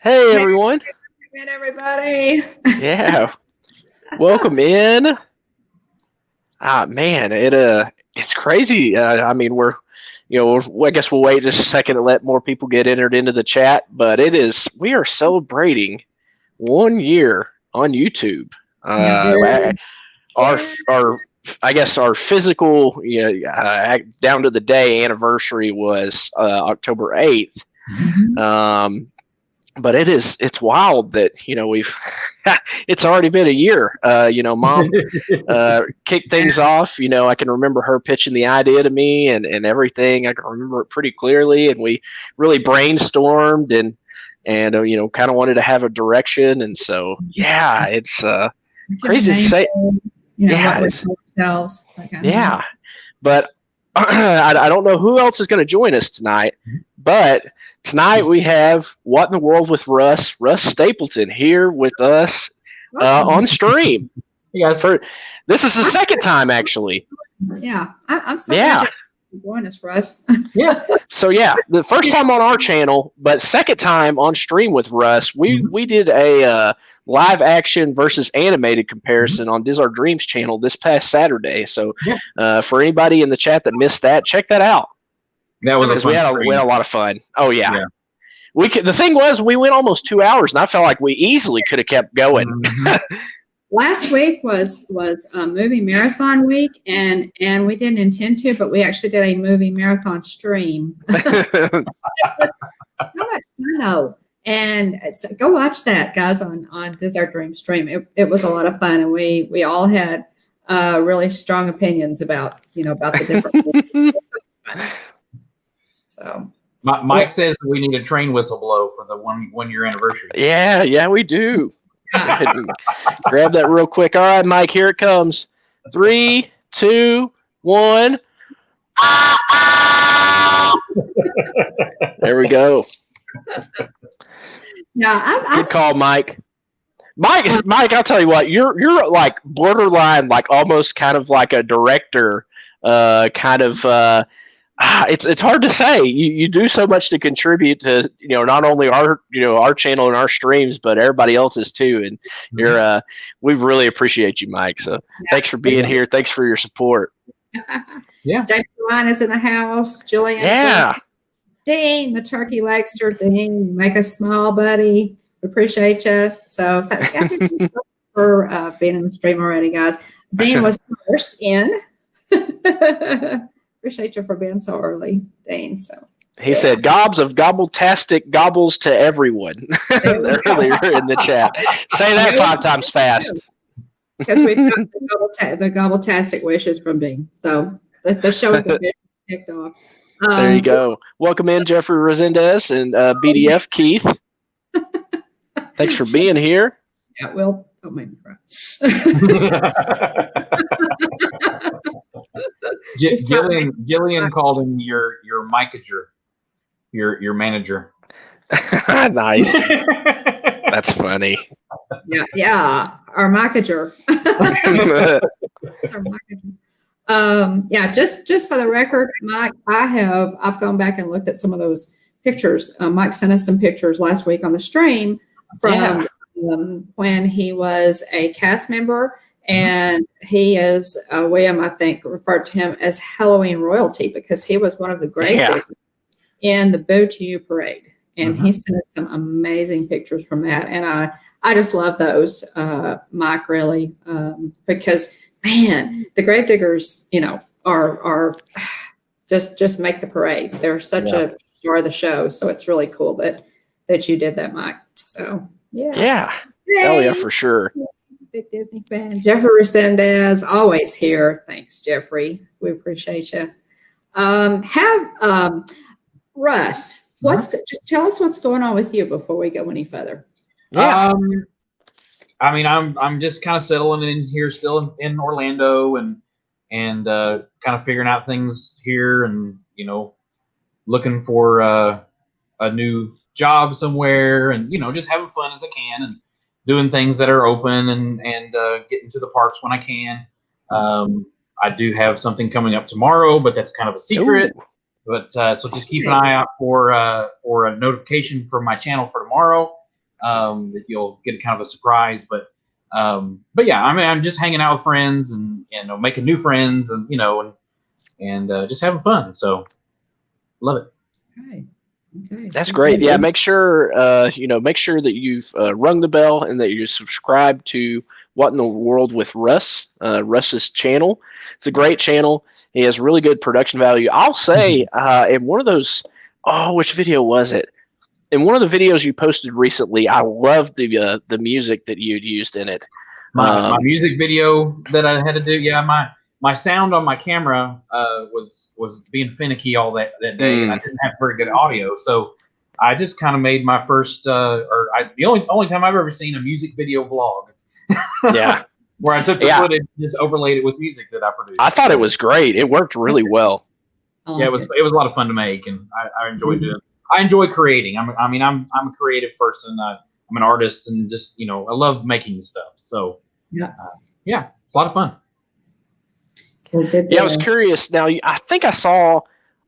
Hey Hey, everyone. everybody. Yeah. Welcome in. Man, it's crazy. I mean, I guess we'll wait just a second to let more people get entered into the chat, but we are celebrating 1 year on YouTube. Yeah, Uh, our, yeah. our, I guess our physical, down to the day anniversary was October 8th. Mhm. Um, but it's wild that we've it's already been a year. Mom kicked things off. I can remember her pitching the idea to me and everything. I can remember it pretty clearly, and we really brainstormed and kind of wanted to have a direction. And so yeah, it's Mention the crazy to name, say. what Yeah, we call ourselves, that kind of thing. yeah, but I don't know who else is going to join us tonight, but tonight we have What in the World with Russ Stapleton here with us Welcome. on stream. Hey guys. This is the second time, actually. Yeah, I'm so Yeah. glad you joined us, Russ. Yeah. So yeah, the first time on our channel, but second time on stream with Russ. We did a live action versus animated comparison on Diz Our Dreams channel this past Saturday. So for anybody in the chat that missed that, check that out. That was Because we had a lot of fun. Oh yeah. The thing was, we went almost 2 hours, and I felt like we easily could have kept going. Last week was movie marathon week, and we didn't intend to, but we actually did a movie marathon stream. So much fun though, and so go watch that, guys, on This Our Dream stream. It was a lot of fun, and we all had really strong opinions about the different. So Mike says that we need a train whistle blow for the one year anniversary. Yeah, we do. Grab that real quick. All right, Mike, here it comes. 3, 2, 1. There we go. Yeah, good call, Mike. Mike, I'll tell you what, you're like borderline, like almost kind of like a director, it's hard to say. You do so much to contribute to not only our channel and our streams, but everybody else's too. And we really appreciate you, Mike. So thanks for being here. Thanks for your support. Yeah. Jake is in the house. Julian. Yeah. Dean, the turkey legster. Dean, make us smile, buddy. We appreciate you. So thank you for being in the stream already, guys. Dean was first in. Appreciate you for being so early, Dane. So he said, "Gobs of gobbletastic gobbles to everyone." Earlier in the chat, say that 5 times fast. Because we've got the gobbletastic wishes from Dean. So the show has been kicked off. There you go. Welcome in, Jeffrey Resendez and BDF Keith. Thanks for being here. Yeah, Will. Don't make me cry. Gillian called him your Mikager, your manager. Nice. That's funny. Yeah, our Mikager. Just for the record, Mike, I've gone back and looked at some of those pictures. Mike sent us some pictures last week on the stream from when he was a cast member. And he is, William, I think, referred to him as Halloween royalty because he was one of the great in the Boo to You parade. And he sent us some amazing pictures from that. And I just love those, Mike, really, because, man, the Gravediggers, are just make the parade. They're such a star of the show. So it's really cool that you did that, Mike. So, yeah. Oh, yeah, for sure. Big Disney fan. Jeffrey Resendez, always here. Thanks, Jeffrey. We appreciate you. Russ, just tell us what's going on with you before we go any further. Yeah. I mean, I'm just kind of settling in here, still in Orlando, and kind of figuring out things here, and looking for a new job somewhere, and just having fun as I can, and doing things that are open, and getting to the parks when I can. I do have something coming up tomorrow, but that's kind of a secret. But so just keep an eye out for a notification from my channel for tomorrow. that you'll get kind of a surprise. But yeah, I mean, I'm just hanging out with friends and making new friends and just having fun. So love it. Okay. Okay. That's great. Yeah, make sure make sure that you've rung the bell and that you're subscribed to What in the World with Russ, Russ's channel. It's a great channel. He has really good production value. I'll say in one of those, which video was it? In one of the videos you posted recently, I loved the music that you'd used in it. My music video that I had to do, my sound on my camera was being finicky all that day, and I didn't have very good audio, so I just kind of made my first, the only time I've ever seen a music video vlog. Yeah, where I took the footage and just overlaid it with music that I produced. I thought it was great. It worked really well. Yeah, it was a lot of fun to make, and I enjoyed doing it. I enjoy creating. I'm a creative person. I'm an artist, and just I love making stuff. So yeah, it's a lot of fun. Yeah, I was curious. Now, I think I saw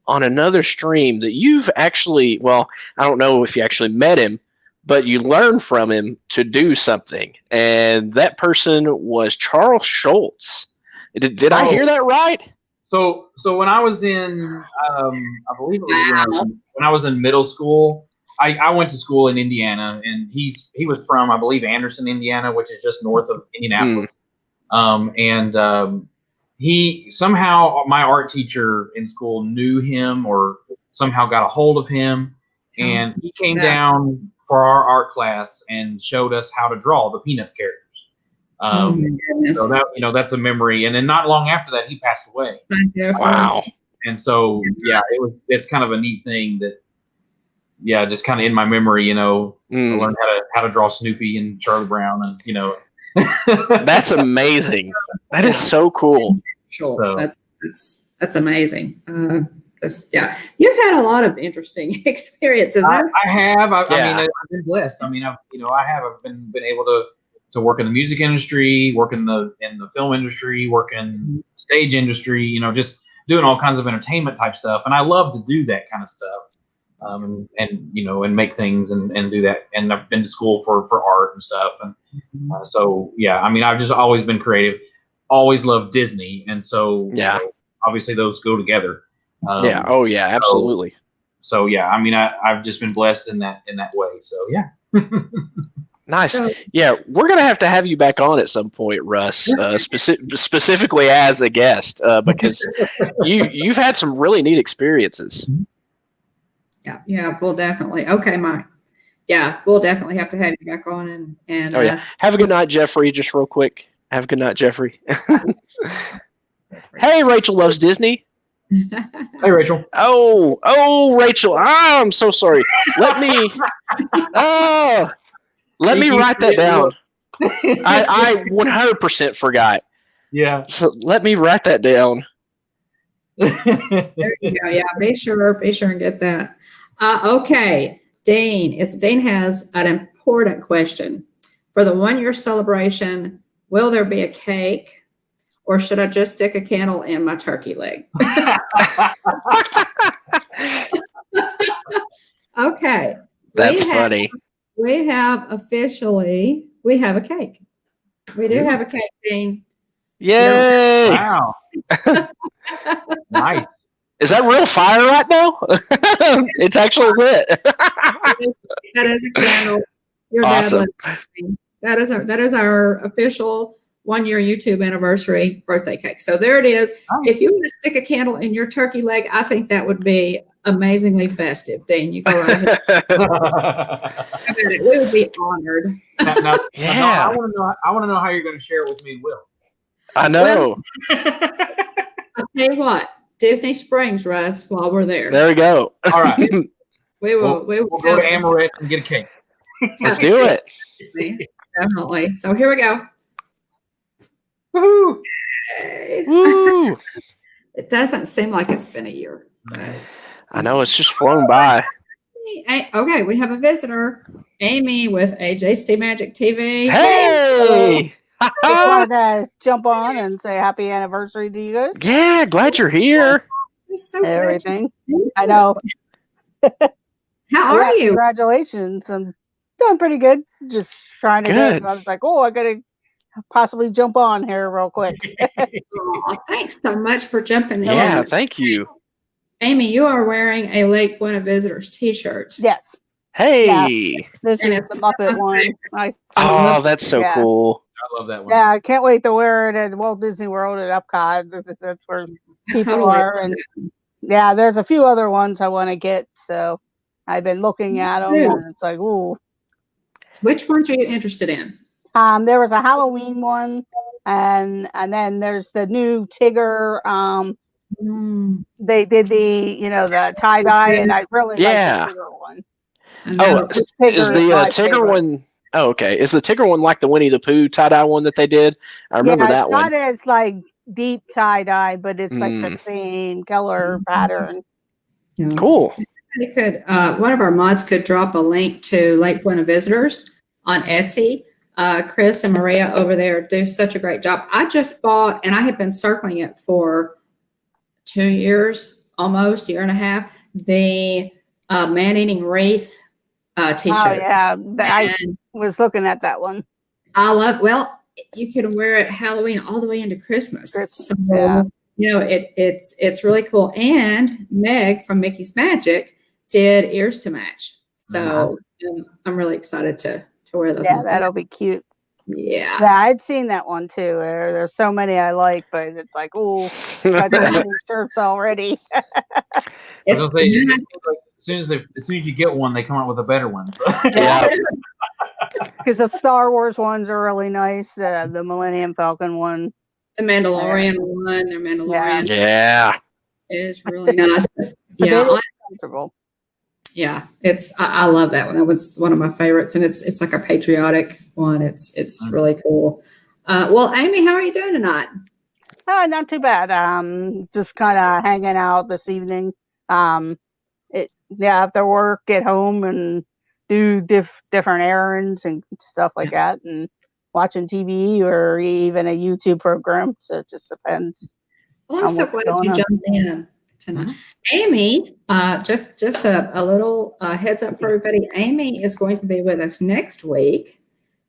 on another stream that you've actually, well, I don't know if you actually met him, but you learned from him to do something, and that person was Charles Schultz. Did I hear that right? So when I was in, I believe it was when I was in middle school, I went to school in Indiana, and he was from, I believe, Anderson, Indiana, which is just north of Indianapolis. He somehow, my art teacher in school knew him or somehow got a hold of him, and he came down for our art class and showed us how to draw the Peanuts characters. So that that's a memory. And then not long after that, he passed away. Wow. And so it's kind of a neat thing that just kind of in my memory. I learned how to draw Snoopy and Charlie Brown, and That's amazing. That is so cool. Schultz. So. That's amazing. You've had a lot of interesting experiences. I have. I mean, I've been blessed. I mean, I've been able to work in the music industry, work in the film industry, work in stage industry. Just doing all kinds of entertainment type stuff, and I love to do that kind of stuff. And make things and do that. And I've been to school for art and stuff, and I mean, I've just always been creative. Always loved Disney, and so obviously those go together. Absolutely. So I mean, I've just been blessed in that way. So nice. We're gonna have you back on at some point, Russ. Specifically as a guest, because you've had some really neat experiences. Yeah, we'll definitely. Okay, Mike. Yeah, we'll definitely have to have you back on and. Have a good night, Jeffrey. Just real quick. Have a good night, Jeffrey. Hey, Rachel loves Disney. Hey, Rachel. Oh, Rachel. I'm so sorry. Let me write that down. I 100% forgot. Yeah. So let me write that down. There you go. Yeah, be sure and get that. Okay, Dean has an important question. For the 1-year celebration, will there be a cake, or should I just stick a candle in my turkey leg? Okay. That's funny. We have a cake. We do have a cake, Dean. Yay! Wow. Nice. Is that real fire right now? It's actually lit. That is a candle. Your awesome. That is our official 1-year YouTube anniversary birthday cake. So there it is. Nice. If you want to stick a candle in your turkey leg, I think that would be amazingly festive. Dean, you go right ahead. We would be honored. Now, I want to know how you're going to share it with me and Will. I know. I'll tell you what. Disney Springs, Russ, while we're there. There we go. All right. We'll go to Amaret and get a cake. Let's do it. Definitely. So here we go. Woohoo! Woo! It doesn't seem like it's been a year. But I know, it's just flown by. Okay, we have a visitor. Amy with AJC Magic TV. Hey! I wanted to jump on and say happy anniversary to you guys. Yeah, glad you're here. So everything. I know. How are you? Congratulations. And Doing pretty good. Just trying to Good. go. I was like, oh, I gotta possibly jump on here real quick. Aw, thanks so much for jumping Yeah, in. thank you. Amy, you are wearing a Lake Buena Visitors t-shirt. Yes. Hey. This And is it's the Muppet my one. favorite. Oh, that's so Yeah. cool. I love that one. Yeah, I can't wait to wear it at Walt Disney World at Epcot. That's where I people totally are. And yeah, there's a few other ones I want to get. So I've been looking at them, too. and it's like, ooh. Which ones are you interested in? There was a Halloween one, and then there's the new Tigger. They did the tie dye, and I really Yeah. like the Tigger one. Oh, The is Tigger the my Tigger favorite. one? Oh, okay. Is the Tigger one like the Winnie the Pooh tie-dye one that they did? I remember Yeah, that it's one. not as like deep tie dye, but it's like the same color pattern. Yeah. Cool. Somebody could, one of our mods could drop a link to Lake Buena Visitors on Etsy. Chris and Maria over there do such a great job. I just bought, and I have been circling it for 2 years, almost a year and a half, the man-eating wreath t-shirt. Oh yeah, I And was looking at that one. I love, well, you can wear it Halloween all the way into Christmas. So, yeah. It's really cool. And Meg from Mickey's Magic did ears to match. So I'm really excited to wear those. Yeah, that'll be cute. Yeah. Yeah, I'd seen that one too. There's so many I like, but it's like, oh, I got many shirts already. I was gonna say, it seems like as soon as you get one, they come out with a better one. So. Yeah. Because the Star Wars ones are really nice. The Millennium Falcon one, the Mandalorian one, their Mandalorian Yeah. is really nice. But Yeah, they're comfortable. Yeah, I love that one. That was one of my favorites, and it's like a patriotic one. It's really cool. Well, Amy, how are you doing tonight? Not too bad. Just kind of hanging out this evening. After work, get home and do different errands and stuff like that, and watching TV or even a YouTube program. So it just depends. Well, I'm so glad you jumped in tonight. Amy, just a little heads up for everybody. Amy is going to be with us next week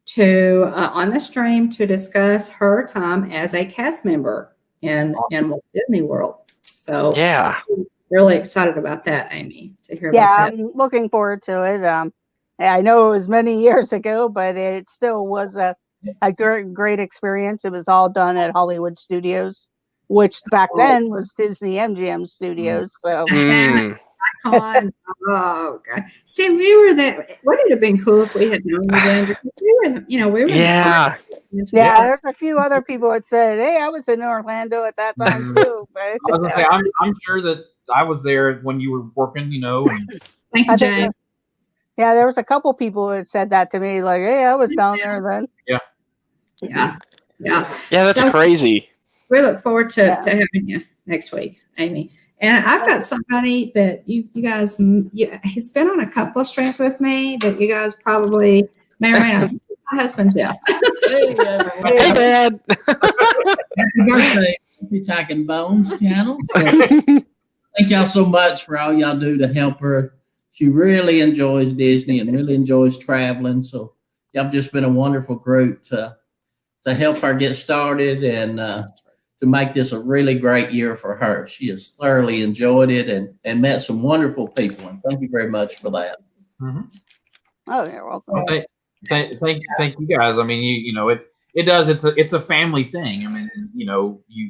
to on the stream to discuss her time as a cast member in Walt Disney World. So yeah, really excited about that, Amy, to hear about that. I'm looking forward to it. I know it was many years ago, but it still was a great experience. It was all done at Hollywood Studios, which back then was Disney MGM Studios. So, oh God! See, we were there. Wouldn't it have been cool if we had known you then? We were. Yeah. There's a few other people that said, "Hey, I was in Orlando at that time too." But I was gonna say, I'm sure that I was there when you were working. And thank you, Jane. Yeah, there was a couple people that said that to me, like, "Hey, I was down there then." Yeah. That's crazy. We look forward to having you next week, Amy. And I've got somebody that you guys, he's been on a couple of streams with me that you guys probably may or may not. My husband, Jeff. Hey, Dad. Happy birthday, Hitchhiking Bones channel. So, thank y'all so much for all y'all do to help her. She really enjoys Disney and really enjoys traveling. So y'all have just been a wonderful group to help her get started and to make this a really great year for her. She has thoroughly enjoyed it and met some wonderful people. And thank you very much for that. Mm-hmm. Oh, you're welcome. Well, thank you guys. I mean, it does. It's a family thing. I mean,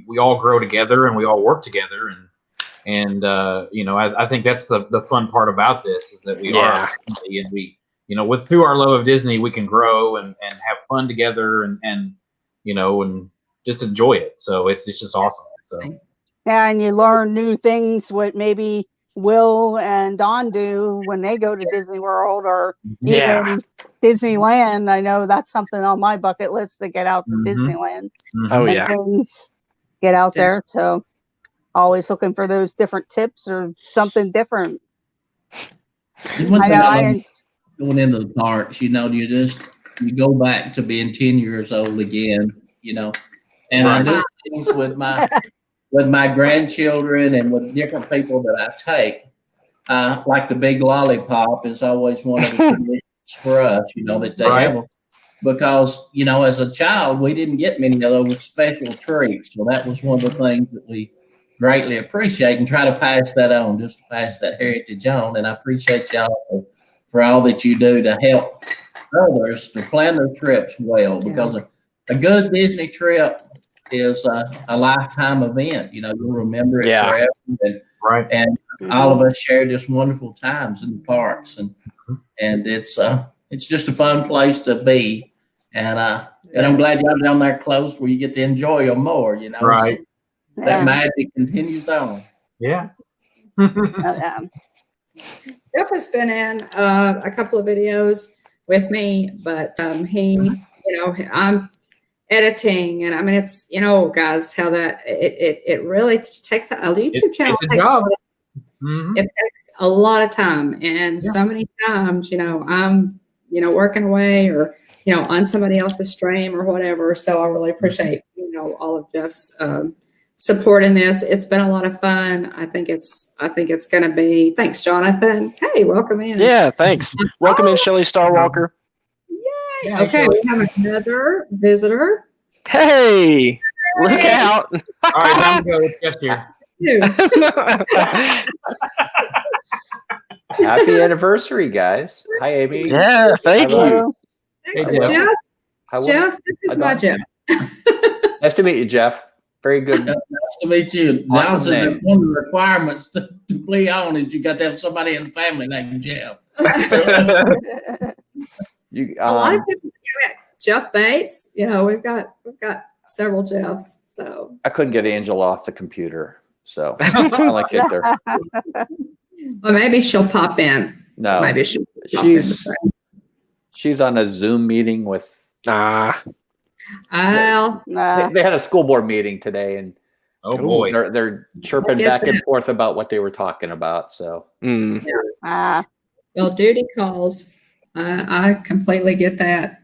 we all grow together and we all work together and I think that's the fun part about this is that we are a family and we, through our love of Disney, we can grow and have fun together and just enjoy it. So it's just awesome. So yeah, and you learn new things. What maybe Will and Dawn do when they go to Disney World or even Disneyland. I know that's something on my bucket list to get out to Disneyland. Oh yeah, get out there. So always looking for those different tips or something different. Going into the parks, you go back to being 10 years old again, and I do things with my grandchildren and with different people that I take. Like the big lollipop is always one of the traditions for us, that they have. Because, as a child, we didn't get many of those special treats. So that was one of the things that we greatly appreciate and try to pass that on, just to pass that heritage on. And I appreciate y'all for all that you do to help others to plan their trips well, because a good Disney trip is a lifetime event. You'll remember it forever. And all of us share just wonderful times in the parks, and it's just a fun place to be. And I'm glad y'all down there close where you get to enjoy them more. Right. So that magic continues on. Yeah. Jeff has been in a couple of videos with me, but I'm editing, and I mean, it's, guys, how that it really takes a YouTube channel. It's a job. It takes a lot of time, and so many times, I'm, working away or, on somebody else's stream or whatever. So I really appreciate, all of Jeff's support in this. It's been a lot of fun. I think it's going to be. Thanks, Jonathan. Hey, welcome in. Yeah, thanks. Welcome in, Shelley Starwalker. Yay. Yeah, okay, we have another visitor. Hey, look out. All right, time to go with Jeff here. Happy anniversary, guys. Hi, Amy. Yeah, thank you. Thanks, Hey, Jeff. How are Jeff, this is my Jeff. Nice to meet you, Jeff. Very good. Nice to meet you. Now, Awesome says name. that one of the requirements to play on is you got to have somebody in the family named Jeff. You, A lot of people do it. Jeff Bates. We've got several Jeffs. So I couldn't get Angela off the computer, so I like get there. well, maybe she'll pop in. No, Maybe she'll pop in. she's on a Zoom meeting with. Well, They had a school board meeting today, and Oh boy. they're chirping Get back and that. forth about what they were talking about. So well, duty calls. I completely get that.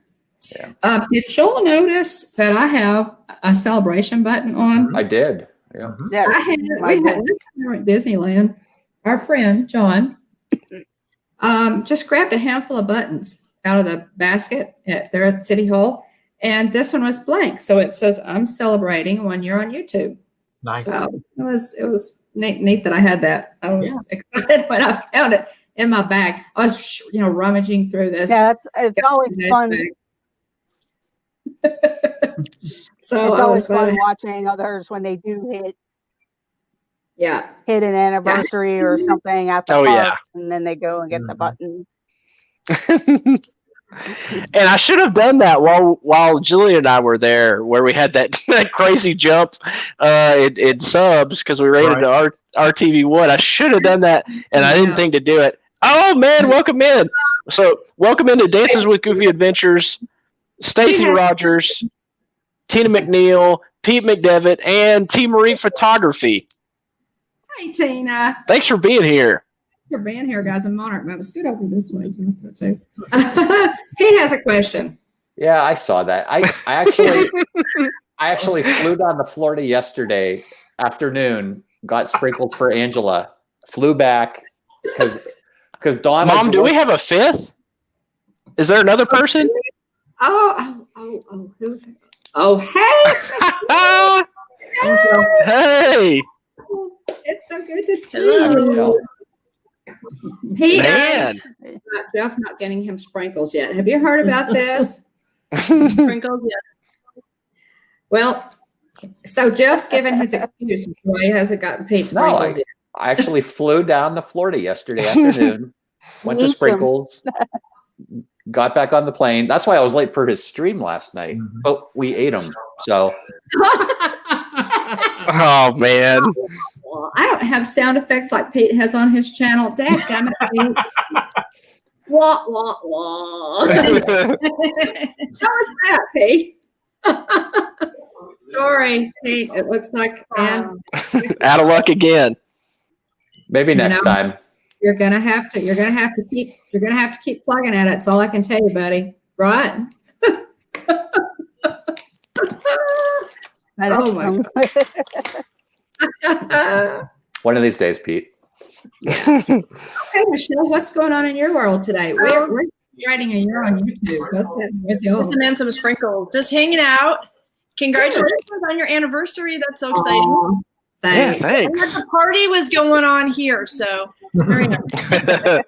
Yeah. Did Joel notice that I have a celebration button on? I did. Yeah. Yes, We had this time at Disneyland. Our friend John just grabbed a handful of buttons out of the basket there at City Hall, and this one was blank. So it says, "I'm celebrating 1 year on YouTube." Nice. So it was neat that I had that. I was excited when I found it in my bag. I was rummaging through this. yeah, it's always fun. So It's I always was glad. fun watching others when they do hit Yeah. an anniversary or something at the Oh, yeah. park, and then they go and get the button. And I should have done that while Julie and I were there, where we had that crazy jump in subs because we rated our RTV1. I should have done that, and I didn't think to do it. Oh man, welcome in. So welcome into Dances with Goofy Adventures, Stacy Rogers, Tina McNeil, Pete McDevitt, and T. Marie Photography. Hey, Tina. Thanks for being here. For being here, guys. I'm honored. But scoot over this way. Too. Pete has a question. Yeah, I saw that. I actually flew down to Florida yesterday afternoon, got sprinkles for Angela, flew back because Donna. Mom, do we have a fifth? Is there another person? Hey. Hey. It's so good to see you. Pete, Man. Jeff not getting him sprinkles yet. Have you heard about this? Sprinkles yet? Well, so Jeff's given his excuse why he hasn't gotten Pete sprinkles yet. I actually flew down to Florida yesterday afternoon, went to Sprinkles, got back on the plane. That's why I was late for his stream last night. But we ate them. So. Oh, man. I don't have sound effects like Pete has on his channel. Dadgummit, Pete. Wah, wah, wah. How was that, Pete? Sorry, Pete. It looks like Out of luck again. Maybe next time. You're gonna have to keep plugging at it. That's all I can tell you, buddy. Right? Oh my God. One of these days, Pete. Okay, Michelle, what's going on in your world today? Writing a year on YouTube. What's that with y'all? Put them in some sprinkles. Just hanging out. Congratulations on your anniversary. That's so exciting. Yeah, Thanks. thanks. The party was going on here, so very nice. Party with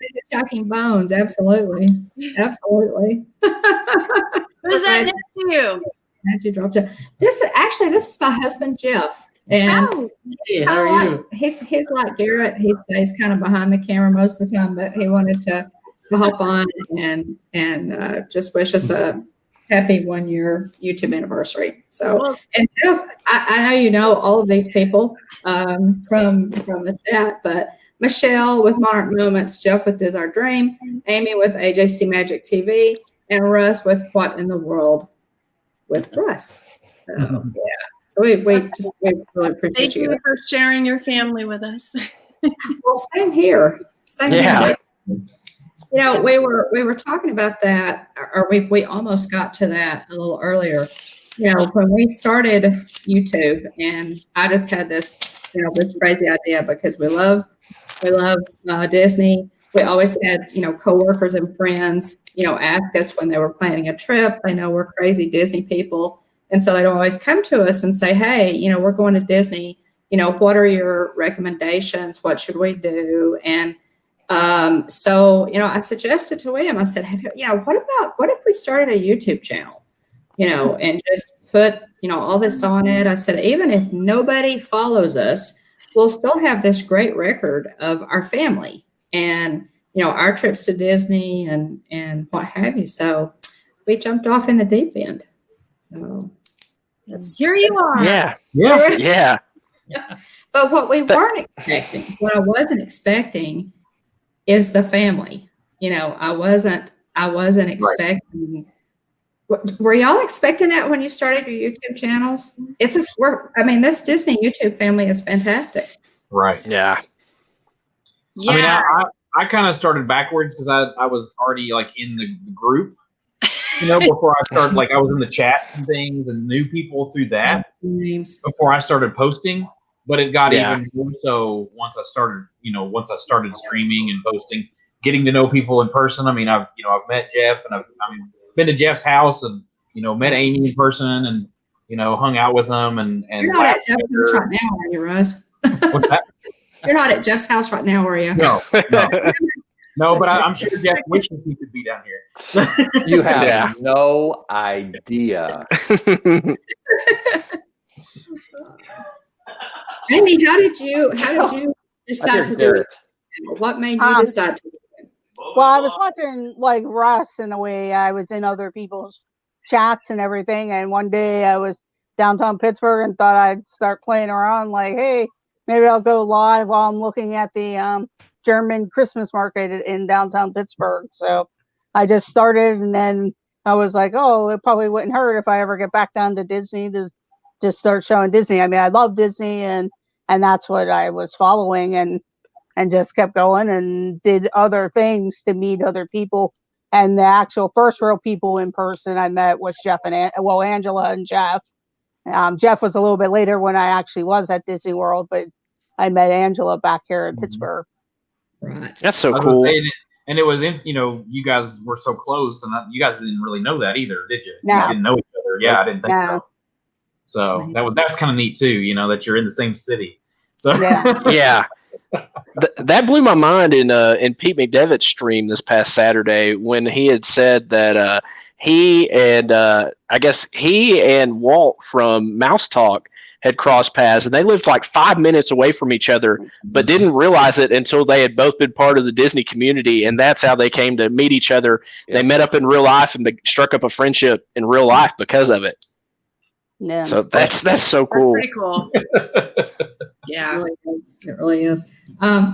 the Hitchhiking Bones. Absolutely. Absolutely. Who's that next to you? How'd you drop to this? Actually, this is my husband Jeff, and Yeah, how are you? he's like Garrett. He stays kind of behind the camera most of the time, but he wanted to hop on and just wish us a happy 1 year YouTube anniversary. So, and Jeff, I know you know all of these people from the chat, but Michelle with Monarch Moments, Jeff with Diz Our Dream, Amy with AJC Magic TV, and Russ with What in the World with Russ. So yeah, so we really appreciate Thank you for sharing your family with us. Well, same here. Same here. You know, we were talking about that, or we almost got to that a little earlier. You know, when we started YouTube, and I just had this, you know, this crazy idea because we love Disney. We always had, you know, coworkers and friends, you know, ask us when they were planning a trip. They know we're crazy Disney people, and so they'd always come to us and say, "Hey, you know, we're going to Disney. You know, what are your recommendations? What should we do?" And so, you know, I suggested to William, I said, you know, what if we started a YouTube channel, you know, and just put, you know, all this on it. I said, even if nobody follows us, we'll still have this great record of our family and, you know, our trips to Disney and what have you. So we jumped off in the deep end. So Here you are. Yeah. But what we weren't expecting, what I wasn't expecting is the family. You know, I wasn't expecting. Were y'all expecting that when you started your YouTube channels? This Disney YouTube family is fantastic. Right. Yeah. Yeah. I mean, I kind of started backwards because I was already like in the group, you know, before I started, like I was in the chats and things and knew people through that before I started posting. But it got even more so once I started streaming and posting, getting to know people in person. I mean, I've met Jeff and I've been to Jeff's house and, you know, met Amy in person and, you know, hung out with them and You're not at Jeff's house right now, are you, Russ? What's that? You're not at Jeff's house right now, are you? No. No, but I'm sure Jeff wishes he could be down here. You have no idea. Amy, how did you decide to do it? What made you decide to do it? Well, I was watching like Russ in a way. I was in other people's chats and everything. And one day I was downtown Pittsburgh and thought I'd start playing around like, hey, maybe I'll go live while I'm looking at the German Christmas market in downtown Pittsburgh. So I just started and then I was like, oh, it probably wouldn't hurt if I ever get back down to Disney to just start showing Disney. I mean, I love Disney and that's what I was following and just kept going and did other things to meet other people. And the actual first real people in person I met was Jeff and Angela and Jeff. Jeff was a little bit later when I actually was at Disney World, but I met Angela back here in Pittsburgh. Right. That's so cool. And it was in, you know, you guys were so close and you guys didn't really know that either, did you? No. You didn't know each other. Yeah, I didn't think so. So that's kind of neat too, you know, that you're in the same city. So yeah. That blew my mind in Pete McDevitt's stream this past Saturday when he had said that he and Walt from Mouse Talk had crossed paths and they lived like 5 minutes away from each other, but didn't realize it until they had both been part of the Disney community. And that's how they came to meet each other. Yeah. They met up in real life and struck up a friendship in real life because of it. Yeah. So that's so cool. That's pretty cool. Yeah. It really is. I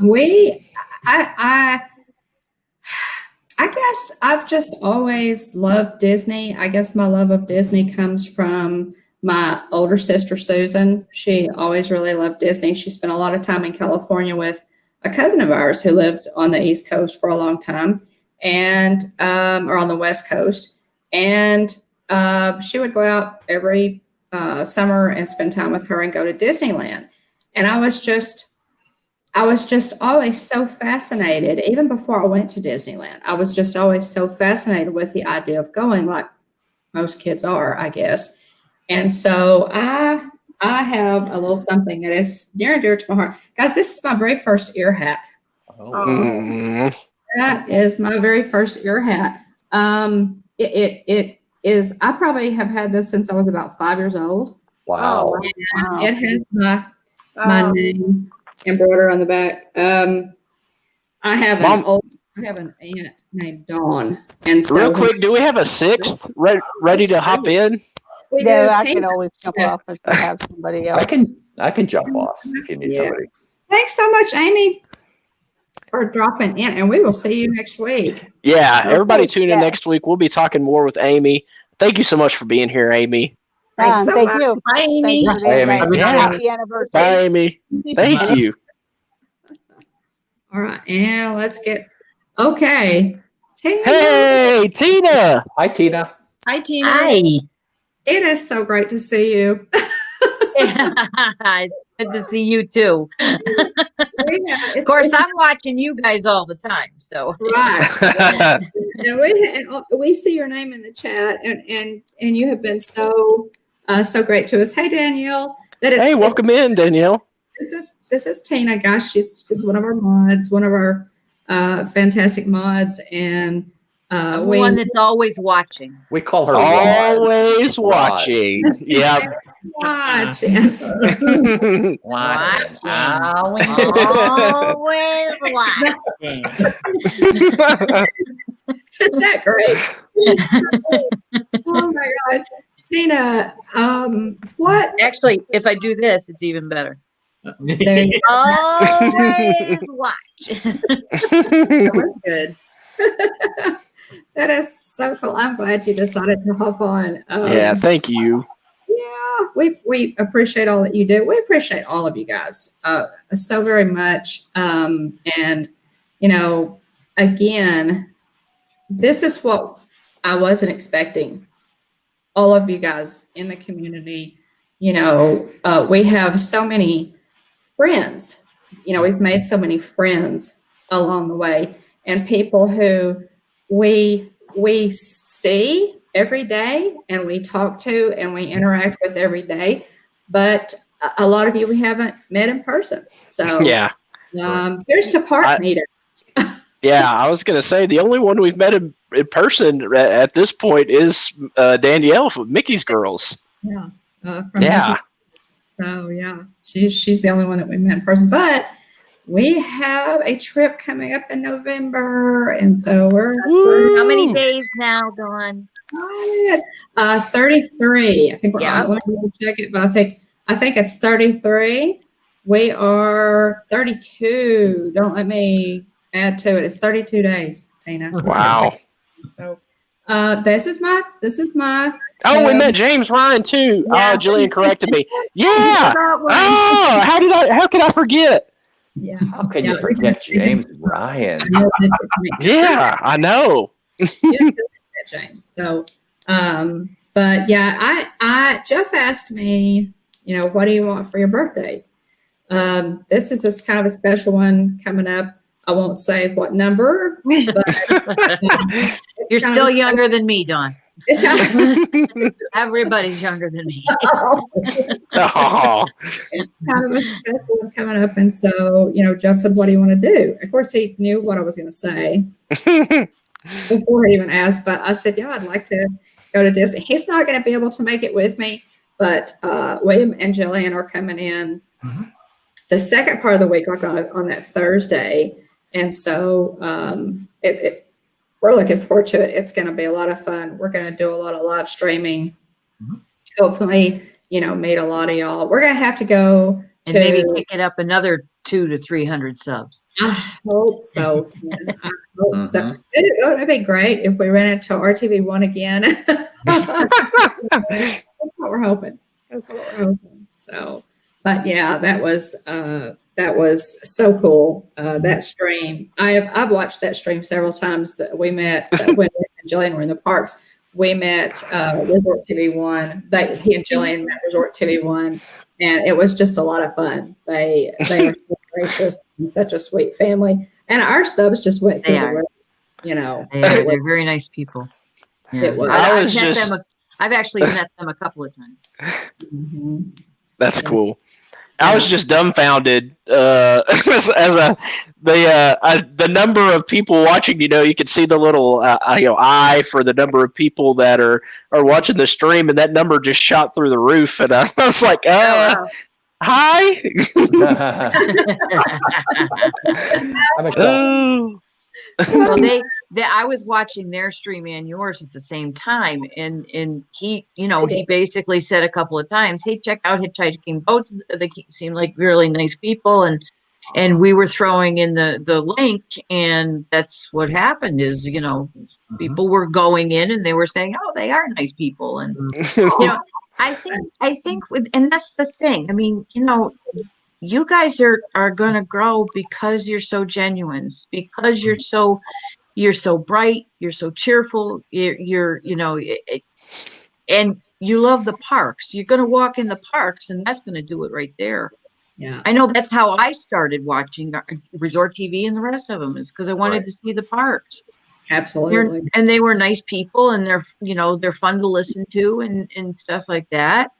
guess I've just always loved Disney. I guess my love of Disney comes from my older sister, Susan. She always really loved Disney. She spent a lot of time in California with a cousin of ours who lived on the East Coast for a long time and or on the West Coast. And she would go out every summer and spend time with her and go to Disneyland. And I I was just always so fascinated, even before I went to Disneyland. I was just always so fascinated with the idea of going, like most kids are, I guess. And so I have a little something that is near and dear to my heart. Guys, this is my very first ear hat. That is my very first ear hat. It is, I probably have had this since I was about 5 years old. Wow. And it has my name embroidered on the back. I have an aunt named Dawn. And so real quick, do we have a sixth ready to hop in? I can always jump off if I have somebody else. I can jump off if you need somebody. Thanks so much, Amy, for dropping in, and we will see you next week. Yeah, everybody tune in next week. We'll be talking more with Amy. Thank you so much for being here, Amy. Thanks so thank much. you. Bye, Amy. Bye, Amy. Happy anniversary. Bye, Amy. Thank you. All right, and let's get okay. Tina. Hey, Tina. Hi, Tina. Hi, Tina. Hi. It is so great to see you. It's good to see you too. Of course, I'm watching you guys all the time. So right. And we see your name in the chat, and you have been so great to us. Hey, Danielle. Hey, welcome in, Danielle. This is Tina. Gosh, she's one of our mods, one of our fantastic mods, and one that's always watching. We call her always watching. Yeah. Watching. Watching. Always watching. Isn't that great? Oh my God. Tina, what? Actually, if I do this, it's even better. There you go. Always watch. That was good. That is so cool. I'm glad you decided to hop on. Yeah, thank you. Yeah, we appreciate all that you do. We appreciate all of you guys so very much. And, again, this is what I wasn't expecting. All of you guys in the community, we have so many friends. We've made so many friends along the way, and people who we see every day and we talk to and we interact with every day, but a lot of you we haven't met in person. So yeah, here's to park meetings. Yeah, I was gonna say the only one we've met in person at this point is Danielle from Mickey's Girls. Yeah, Mickey. So yeah, she's the only one that we met in person, but we have a trip coming up in November, and so we're how many days now, Dawn? 33. I think we're Yeah. on. Let me check it, but I think it's 33. We are 32. Don't let me add to it. It's 32 days, Tina. Wow. So this is my Oh, we met James Ryan too. Yeah. Oh, Jillian corrected me. Yeah. Oh, how could I forget? Yeah. How can you forget James Ryan? Yeah, I know. James. So, but yeah, I Jeff asked me, what do you want for your birthday? This is just kind of a special one coming up. I won't say what number, but You're still younger than me, Dawn. it's Everybody's younger than me. Oh. kind of a special one coming up. And so, Jeff said, what do you want to do? Of course, he knew what I was going to say before he even asked, but I said, yeah, I'd like to go to Disney. He's not going to be able to make it with me, but William and Jillian are coming in the second part of the week, like on that Thursday. And so we're looking forward to it. It's going to be a lot of fun. We're going to do a lot of live streaming. Hopefully, meet a lot of y'all. We're going to have to go And maybe pick it up another 200 to 300 subs. I hope so. Tim. I hope so. It'd be great if we ran into RTV1 again. That's what we're hoping. So, but yeah, that was so cool. That stream, I've watched that stream several times. That we met when Jillian were in the parks. We met Resort TV1. He and Jillian met Resort TV1, and it was just a lot of fun. They were so gracious, and such a sweet family. And our subs just went through They the are. roof, you know. They're very nice people. Yeah. It was. I've actually met them a couple of times. Mhm. That's Yeah. cool. I was just dumbfounded the number of people watching. You could see the little eye for the number of people that are watching the stream, and that number just shot through the roof. And I was like, wow. hi. I'm a shock. Oh. Well, I was watching their stream and yours at the same time, and he basically said a couple of times, "Hey, check out Hitchhiking Bones. They seem like really nice people," and we were throwing in the link, and that's what happened. Is people were going in and they were saying, "Oh, they are nice people," and I think and that's the thing. I mean, you guys are going to grow because you're so genuine, because you're so bright, you're so cheerful, and you love the parks. You're going to walk in the parks, and that's going to do it right there. Yeah. I know that's how I started watching Resort TV and the rest of them, is because I wanted to see the parks. Absolutely. And they were nice people, and they're fun to listen to and stuff like that.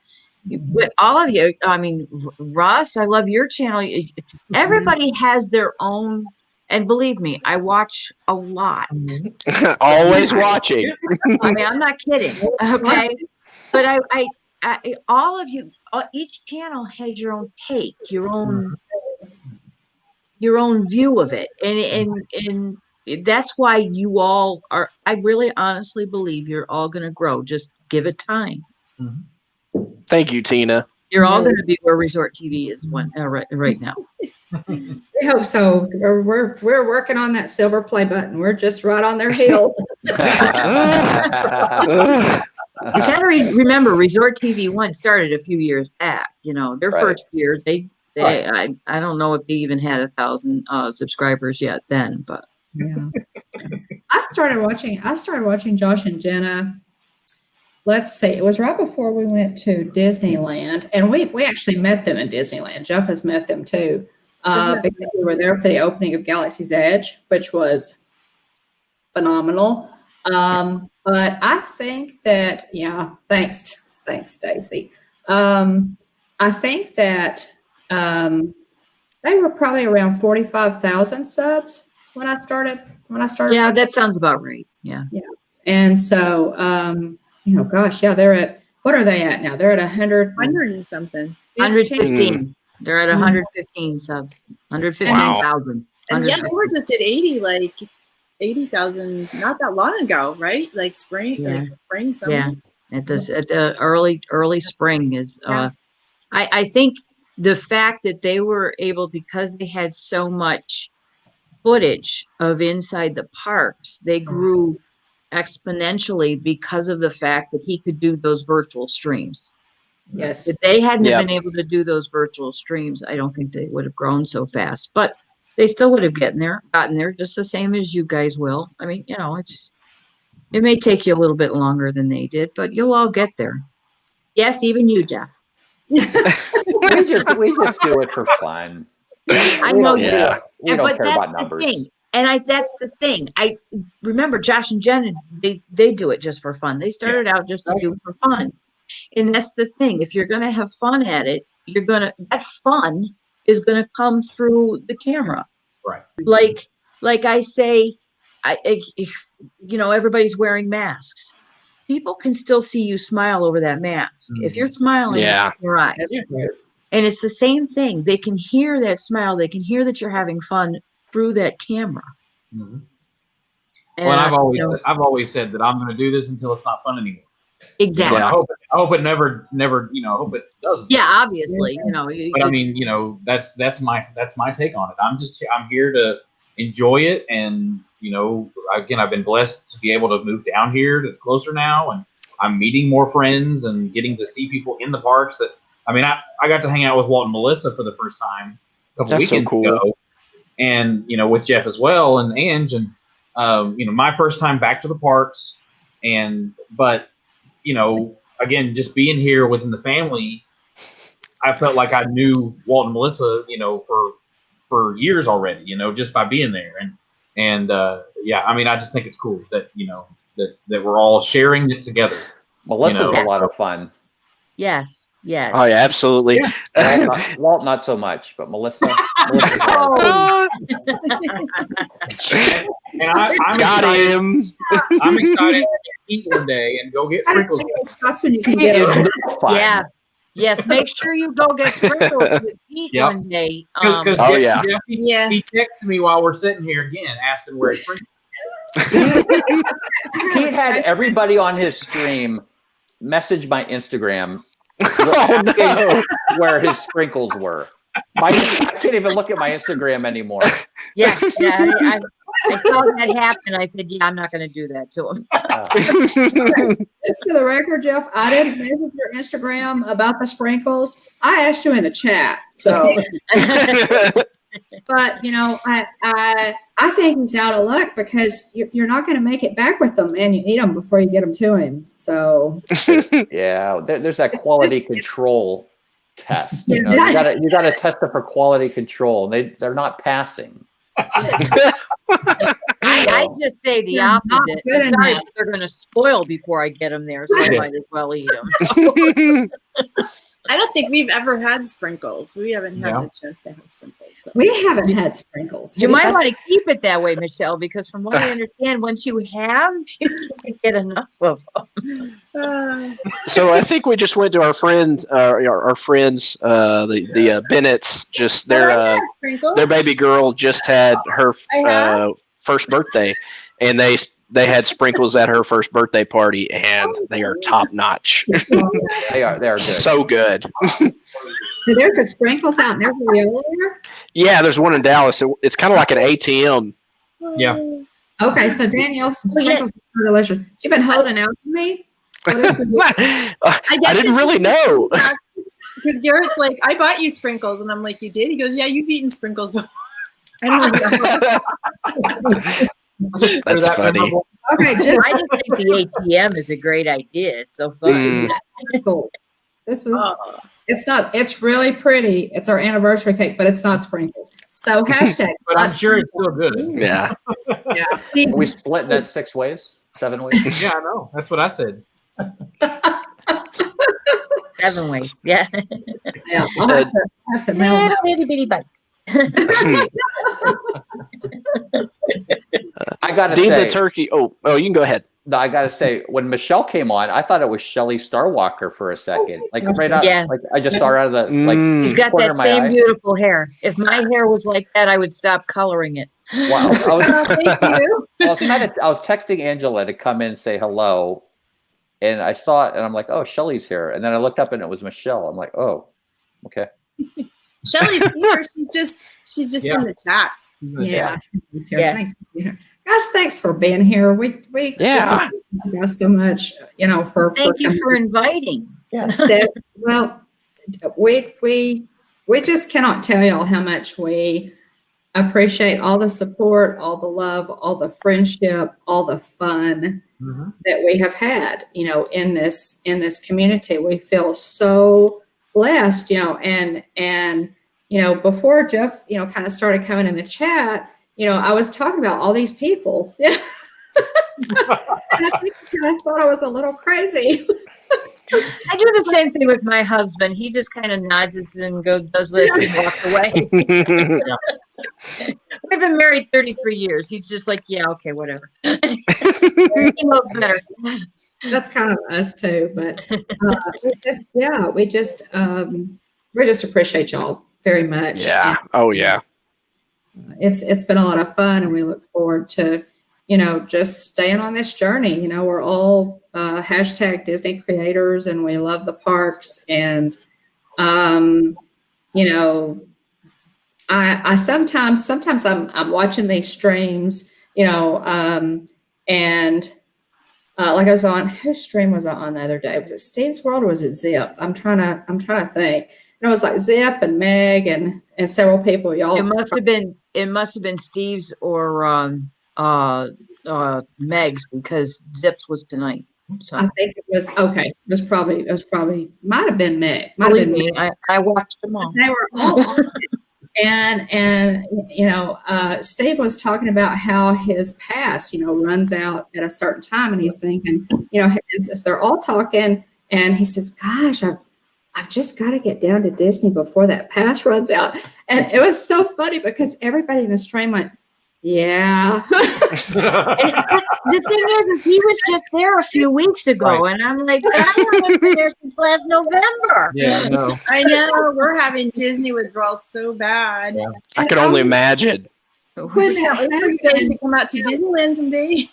With all of you, I mean, Russ, I love your channel. Everybody has their own, and believe me, I watch a lot. Always watching. I mean, I'm not kidding. Okay, but I all of you, each channel has your own take, your own view of it, and that's why you all are. I really, honestly believe you're all going to grow. Just give it time. Mhm. Thank you, Tina. You're all going to be where Resort TV is right now. We hope so. We're working on that silver play button. We're just right on their heels. You got to remember, Resort TV 1 started a few years back. Their first year, I don't know if they even had 1,000 subscribers yet then, but Yeah. I started watching Josh and Jenna. Let's see, it was right before we went to Disneyland, and we actually met them in Disneyland. Jeff has met them too, because we were there for the opening of Galaxy's Edge, which was phenomenal. But I think that, thanks, Stacy. I think that they were probably around 45,000 subs when I started. yeah, that sounds about right. Yeah. And so, gosh, they're at, what are they at now? They're at 100 and something. 115. They're at 115 subs. 115,000. And yeah, they were just at 80,000 not that long ago, right? Like spring, summer. Yeah. At the early spring is I think the fact that they were able, because they had so much footage of inside the parks, they grew exponentially because of the fact that he could do those virtual streams. Yes. If they hadn't have been able to do those virtual streams, I don't think they would have grown so fast. But they still would have gotten there just the same as you guys will. I mean, it may take you a little bit longer than they did, but you'll all get there. Yes, even you, Jeff. we just do it for fun. I know you do. We don't care about numbers. That's the thing. I remember Josh and Jen, they do it just for fun. They started out just to do it for fun. And that's the thing. If you're going to have fun at it, that fun is going to come through the camera. Right. Like I say, everybody's wearing masks. People can still see you smile over that mask. If you're smiling in your eyes. And it's the same thing. They can hear that smile. They can hear that you're having fun through that camera. Mm-hmm. And I've always said that I'm going to do this until it's not fun anymore. Exactly. I hope it never, I hope it doesn't. Yeah, obviously, But I mean, that's my take on it. I'm here to enjoy it, and again, I've been blessed to be able to move down here. That's closer now, and I'm meeting more friends and getting to see people in the parks. I got to hang out with Walt and Melissa for the first time a couple weekends ago, and with Jeff as well, and Ange, and my first time back to the parks, but again, just being here within the family, I felt like I knew Walt and Melissa, for for years already, just by being there. And yeah, I mean, I just think it's cool that, that we're all sharing it together. Melissa's a lot of fun. Yes. Yes. Oh yeah, absolutely. Yeah. Walt, not so much, but Melissa's Oh. And I'm Got excited, him. I'm excited to eat one day and go get sprinkles. That's when you can It get is it. not fun. Yeah. Yes. Make sure you go get sprinkles with Pete Yep. one day. Because Oh, yeah. he texted me while we're sitting here again, asking where his sprinkles. Pete had everybody on his stream message my Instagram Oh, no. where his sprinkles were. I can't even look at my Instagram anymore. Yeah. I saw that happen. I said, yeah, I'm not going to do that to him. Just for the record, Jeff, I didn't message your Instagram about the sprinkles. I asked you in the chat. So, but I think he's out of luck because you're not going to make it back with them, and you eat them before you get them to him. So, Yeah, there's that quality control test. Yeah. You gotta test it for quality control, and they're not passing. I just say the You're not opposite. good I'm sorry, enough. but they're going to spoil before I get them there, so I might as well eat them. I don't think we've ever had sprinkles. We haven't had No. the chance to have sprinkles. So. we haven't had sprinkles. You might want to keep it that way, Michelle, because from what I understand, once you have, you can't get enough of them. So I think we just went to our friends, the Bennettts. Just their baby girl just had her first birthday, and they had sprinkles at her first birthday party, and they are top notch. They are good. So good. So there's a sprinkles out in every area. Yeah, there's one in Dallas. It's kind of like an ATM. Yeah. Okay, so Danielle's sprinkles are delicious. So you've been holding out for me. I didn't really know. Because Garrett's like, I bought you sprinkles, and I'm like, you did? He goes, yeah, you've eaten sprinkles before. I don't know. That's funny. Okay, just I just think the ATM is a great idea. It's so fun. cool. This is it's really pretty. It's our anniversary cake, but it's not sprinkles. So hashtag. But I'm sure it's still good. Yeah. Yeah. Are we splitting it 6 ways? 7 ways? Yeah, I know. That's what I said. 7 ways. Yeah. Yeah. I'll have to mail Little bitty bitty bites. I gotta Dean say, the turkey. Oh, you can go ahead. I gotta say, when Michelle came on, I thought it was Shelley Starwalker for a second. Like right out, Yeah. like I just saw her out of the like. He's got corner that of my same eye. beautiful hair. If my hair was like that, I would stop coloring it. Wow, Thank you. I was texting Angela to come in and say hello, and I saw it, and I'm like, oh, Shelley's here, and then I looked up and it was Michelle. I'm like, oh, okay. Shelly's here. She's just in the chat. Yeah. Yeah. Thanks for being here. Guys, thanks for being here. We just thank you guys so much, for Thank you for inviting. well, we just cannot tell y'all how much we appreciate all the support, all the love, all the friendship, all the fun that we have had, in this community. We feel so blessed, and before Jeff, kind of started coming in the chat, I was talking about all these people. Yeah. And I thought I was a little crazy. I do the same thing with my husband. He just kind of nods and does this and walks away. We've been married 33 years. He's just like, yeah, okay, whatever. He knows better. That's kind of us too, but we just appreciate y'all very much. Yeah. And, Oh yeah. it's been a lot of fun, and we look forward to just staying on this journey. We're all hashtag Disney creators, and we love the parks. And I sometimes I'm watching these streams, and like I was on, whose stream was I on the other day? Was it Steve's World or was it Zip? I'm trying to think. It was like Zip and Meg and several people. Y'all. It must have been Steve's or Meg's, because Zips was tonight. So I think it was okay. It was probably might have been Meg. believe me, I watched them all. They were all on it. And Steve was talking about how his pass, runs out at a certain time, and he's thinking, as they're all talking, and he says, "Gosh, I've just got to get down to Disney before that pass runs out." And it was so funny because everybody in the stream went, "Yeah." The thing is, he was just there a few weeks ago, and I'm like, I haven't been there since last November. Yeah, I know. I know. We're having Disney withdrawal so bad. Yeah. I can only imagine. When that You guys happened, to come out to Disneyland someday.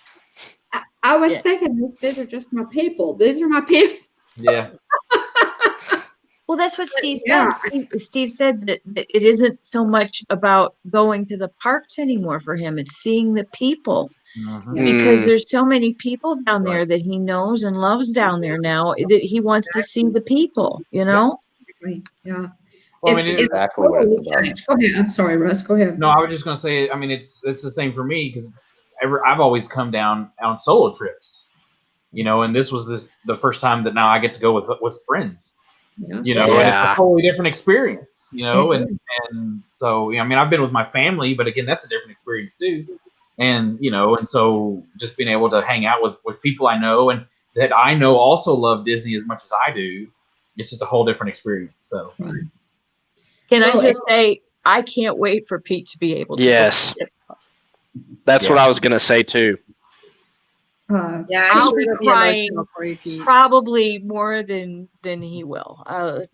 I was thinking, these are just my people. These are my people. Yeah. Well, that's what Steve said. Yeah. Steve said that it isn't so much about going to the parks anymore for him. It's seeing the people. Mhm. Because there's so many people down there that he knows and loves down there now that he wants to see the people, Yeah. Well, I mean, It's exactly what it's about. changed. Go ahead. I'm sorry, Russ. Go ahead. No, I was just gonna say. I mean, it's the same for me because I've always come down on solo trips, and this was the first time that now I get to go with friends, Yeah. and it's a totally different experience, and so I mean, I've been with my family, but again, that's a different experience too, and and so just being able to hang out with people I know and that I know also love Disney as much as I do, it's just a whole different experience. So. Right. Can I just say, I can't wait for Pete to be able to. Yes. That's what I was going to say too. Yeah, I'll be it'll crying emotional for you, Pete. probably more than he will. And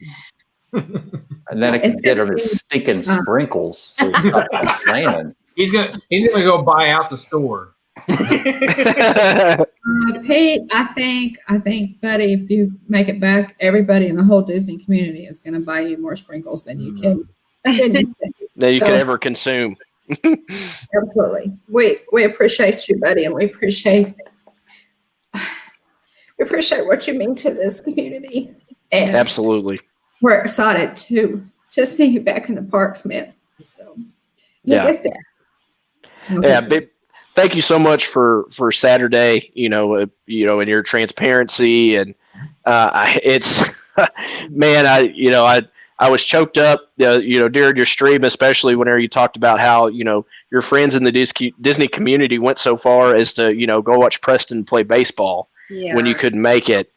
then it can get him his stinking sprinkles. So he's not complaining. He's gonna go buy out the store. Pete, I think, buddy, if you make it back, everybody in the whole Disney community is going to buy you more sprinkles than you can. That you could ever consume. Absolutely. We appreciate you, buddy, and we appreciate what you mean to this community. And Absolutely. we're excited to see you back in the parks, man. So you'll get there. Yeah, thank you so much for Saturday. And your transparency, and it's man, I was choked up, during your stream, especially whenever you talked about how your friends in the Disney community went so far as to go watch Preston play baseball when you couldn't make it.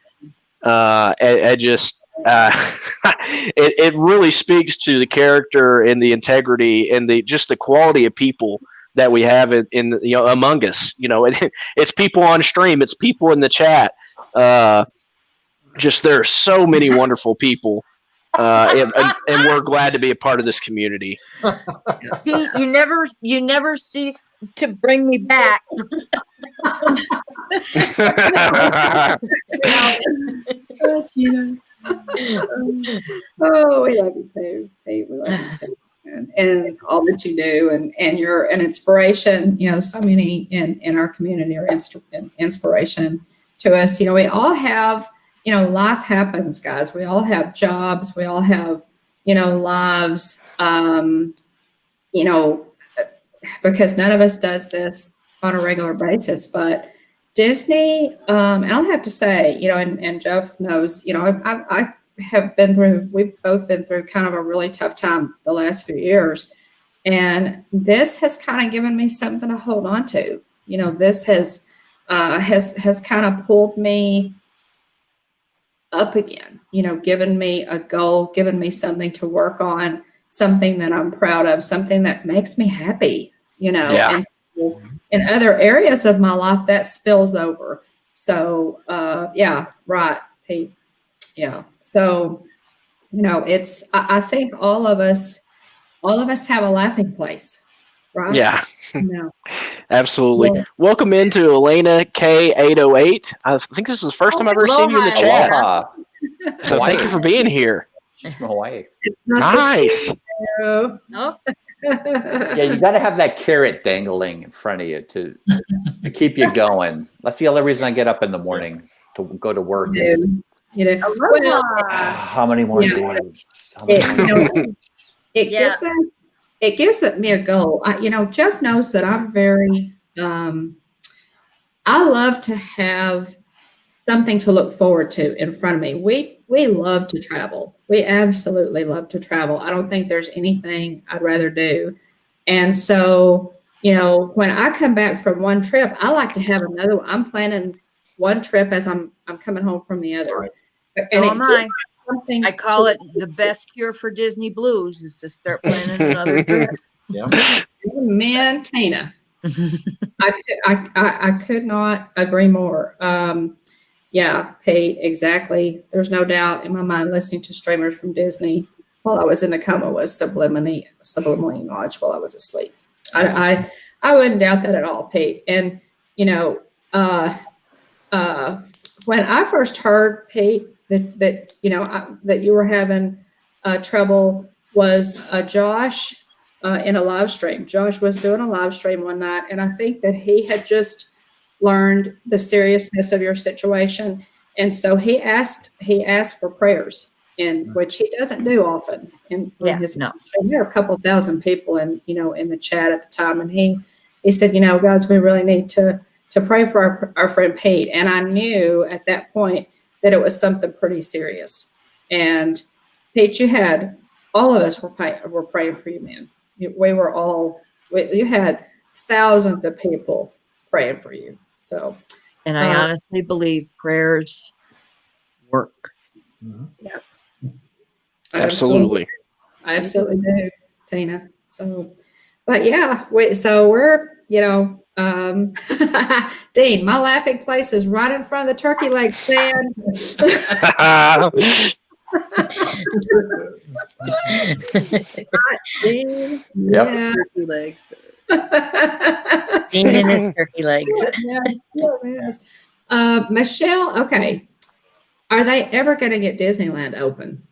It really speaks to the character and the integrity and the quality of people that we have in among us. It's people on stream, it's people in the chat. There are so many wonderful people, and we're glad to be a part of this community. Pete, you never cease to bring me back. Oh, we love you too. Hey, we love you too. And all that you do, and you're an inspiration. So many in our community are inspiration to us. We all have, life happens, guys. We all have jobs. We all have, lives. Because none of us does this on a regular basis. But Disney, I'll have to say, and Jeff knows, we've both been through kind of a really tough time the last few years. And this has kind of given me something to hold on to. This has kind of pulled me up again, given me a goal, given me something to work on, something that I'm proud of, something that makes me happy, Yeah. And so in other areas of my life that spills over. So, yeah, right, Pete. Yeah. So, I think all of us have a laughing place, right? Yeah. No. Absolutely. Yeah. Welcome into Elena K808. I think this is the first time I've ever seen you in the chat. Aloha. So thank you for being here. She's from Hawaii. It's nice. Nice. Oh, Yeah, you got to have that carrot dangling in front of you to keep you going. That's the other reason I get up in the morning to go to work. is, Well, how many more days? How many more days? it gives me a goal. Jeff knows that I'm very, I love to have something to look forward to in front of me. We love to travel. We absolutely love to travel. I don't think there's anything I'd rather do. And so, when I come back from one trip, I like to have another one. I'm planning one trip as I'm coming home from the other. And So am I. something I call it the best cure for Disney blues is to start planning another trip. Yeah. Man, Tina. I could not agree more. Yeah, Pete, exactly. There's no doubt in my mind listening to streamers from Disney while I was in a coma was subliminally knowledge while I was asleep. I wouldn't doubt that at all, Pete. And when I first heard, Pete, that you were having trouble was Josh in a live stream. Josh was doing a live stream one night, and I think that he had just learned the seriousness of your situation, and so he asked for prayers, in which he doesn't do often. In his live stream, there are a couple thousand people in the chat at the time, and he said, guys, we really need to pray for our friend Pete. And I knew at that point that it was something pretty serious. And Pete, all of us were praying for you, man. You had thousands of people praying for you. So, and I honestly believe prayers work. Yeah, absolutely. I absolutely do, Tina. So, but yeah, we're Dean, my laughing place is right in front of the turkey leg stand. Dean, yeah. Turkey legs. Dean and his turkey legs. Yes. Michelle, okay. Are they ever going to get Disneyland open?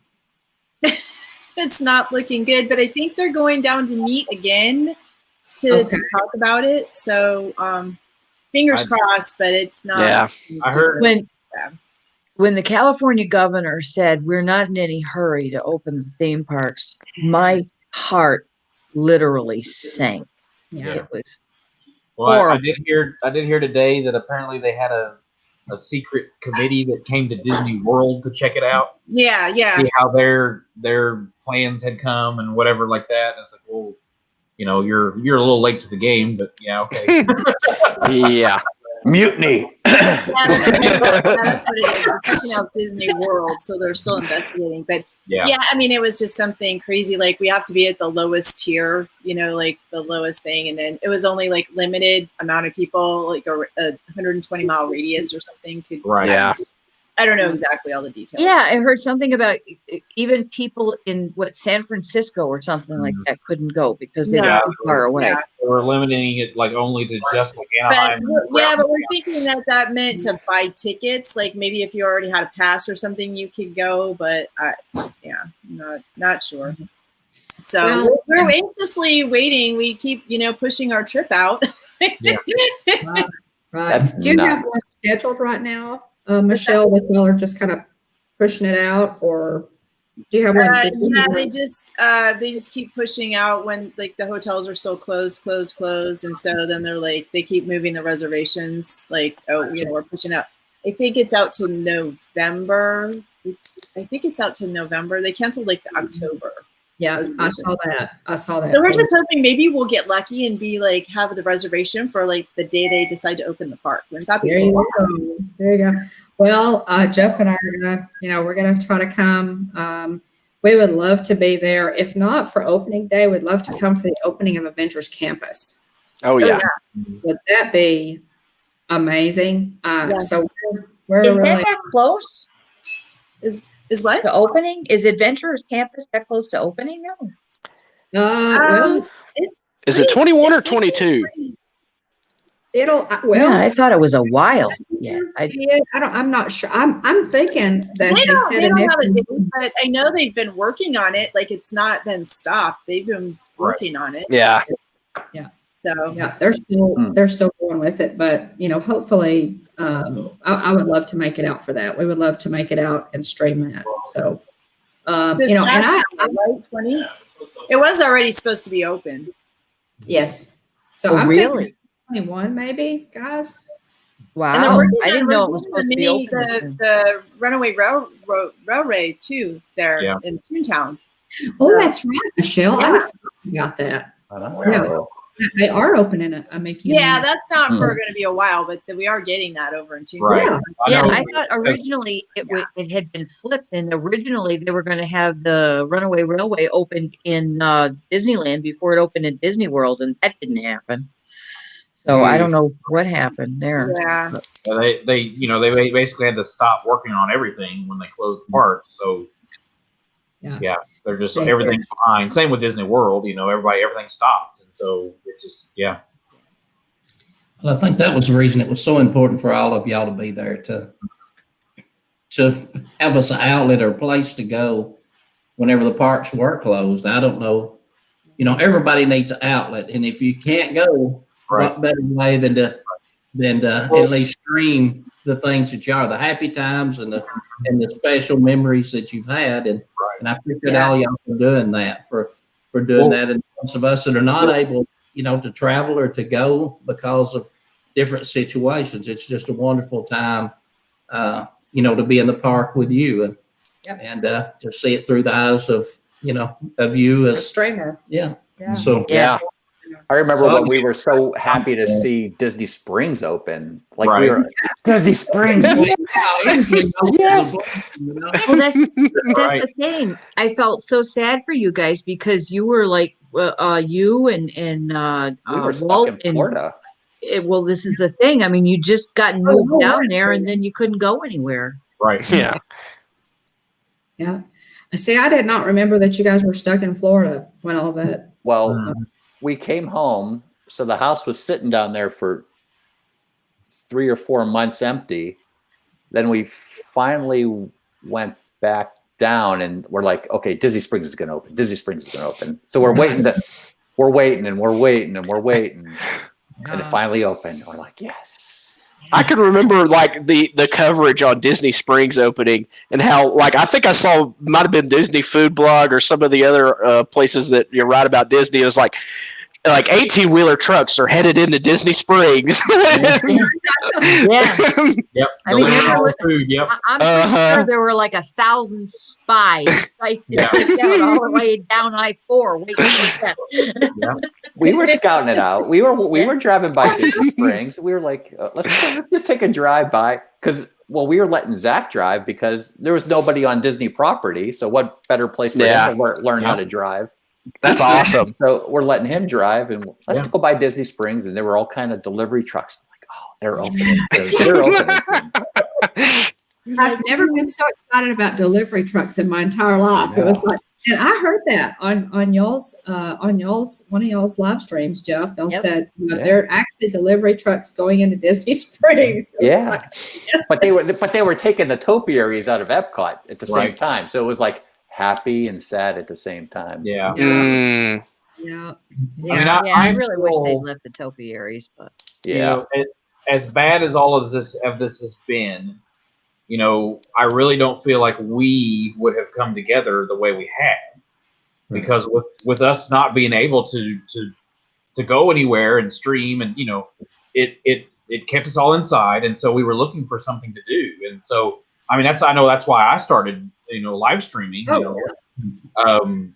It's not looking good, but I think they're going down to meet again to talk about it. So fingers crossed, but it's not. Yeah. I heard when the California governor said we're not in any hurry to open the theme parks, my heart literally sank. Yeah. It was I did hear today that apparently they had a secret committee that came to Disney World to check it out. Yeah. See how their plans had come and whatever like that. And it's like, well, you're a little late to the game, but yeah, okay. Yeah. Mutiny. That's what it is. We're checking out Disney World, so they're still investigating. But yeah, I mean, it was just something crazy. Like we have to be at the lowest tier, like the lowest thing, and then it was only like limited amount of people, like a 120-mile radius or something. Right. Yeah. I don't know exactly all the details. Yeah, I heard something about even people in San Francisco or something like that couldn't go because they were too far away. Yeah. They were limiting it like only to just like Anaheim. But we're thinking that meant to buy tickets. Like maybe if you already had a pass or something, you could go. But not sure. So we're anxiously waiting. We keep pushing our trip out. Yeah. Right. Do you have one scheduled right now? Michelle, that y'all are just kind of pushing it out, or do you have one? Yeah, they just keep pushing out when like the hotels are still closed, and so then they're like they keep moving the reservations. Like we're pushing out. I think it's out to November. They canceled like the October. Yeah, I saw that. So we're just hoping maybe we'll get lucky and be like have the reservation for like the day they decide to open the park. There you go. Well, Jeff and I are we're gonna try to come. We would love to be there. If not for opening day, we'd love to come for the opening of Avengers Campus. Oh yeah. Would that be amazing? So we're Is really that close? Is what? The opening? Is Adventurers Campus that close to opening now? Well, is it 21 or 22? I thought it was a while. Yeah, I'm not sure. I'm thinking that they don't have a date, but I know they've been working on it. Like it's not been stopped. They've been working on it. Yeah. Yeah. So yeah, they're still going with it, but hopefully, I would love to make it out for that. We would love to make it out and stream that. So, and right, 20. It was already supposed to be open. Yes. So I'm really 21, maybe, guys. And they're Wow. working I didn't on know it was supposed to be open. the Runaway Railway too there in Toontown. Oh, that's right, Michelle. I Yeah. would forget about that. Oh. They are opening it. I'm making. Yeah, that's not for going to be a while, but we are getting that over in Toontown. Right. Yeah. I thought originally it had been flipped, and originally they were going to have the Runaway Railway opened in Disneyland before it opened in Disney World, and that didn't happen. So I don't know what happened there. Yeah. They basically had to stop working on everything when they closed the park. So yeah, they're just everything's behind. Same with Disney World. Everything stopped, and so it's just Well, I think that was the reason it was so important for all of y'all to be there to have us an outlet or a place to go whenever the parks were closed. I don't know, everybody needs an outlet, and if you can't go, what better way than to at least stream the things that you are, the happy times and the special memories that you've had, and I appreciate all y'all for doing that, for doing that, and most of us that are not able, to travel or to go because of different situations. It's just a wonderful time, to be in the park with you and to see it through the eyes of you as a streamer. Yeah. So I remember when we were so happy to see Disney Springs open. Like we were Disney Springs. Yes. Well, that's the thing. I felt so sad for you guys because you were like you and we were stuck in Florida. Well, this is the thing. I mean, you just got moved down there, and then you couldn't go anywhere. Right. Yeah. Yeah. See, I did not remember that you guys were stuck in Florida when all that. Well, we came home, so the house was sitting down there for 3 or 4 months empty. Then we finally went back down, and we're like, okay, Disney Springs is going to open. Disney Springs is going to open. So we're waiting, and we're waiting, and it finally opened. We're like, yes. I can remember like the coverage on Disney Springs opening and how I think I saw might have been Disney Food Blog or some of the other places that you're right about Disney. It was like 18-wheeler trucks are headed into Disney Springs. Yeah. Yep. I mean, food. Yep. I'm pretty sure there were like 1,000 spies down all the way down I-4 waiting for that. We were scouting it out. We were driving by Disney Springs. We were like, let's just take a drive by because we were letting Zach drive because there was nobody on Disney property. So what better place for him to learn how to drive? That's awesome. So we're letting him drive, and let's go by Disney Springs, and there were all kind of delivery trucks. I'm like, oh, they're opening. They're opening. I've never been so excited about delivery trucks in my entire life. It was like, and I heard that on y'all's one of y'all's live streams, Jeff. Y'all said they're actually delivery trucks going into Disney Springs. Yeah, but they were taking the topiaries out of Epcot at the same time, so it was like happy and sad at the same time. Yeah. Yeah. I really wish they left the topiaries, but as bad as all of this has been, I really don't feel like we would have come together the way we had, because with us not being able to go anywhere and stream, and it kept us all inside, and so we were looking for something to do, and so I know that's why I started live streaming,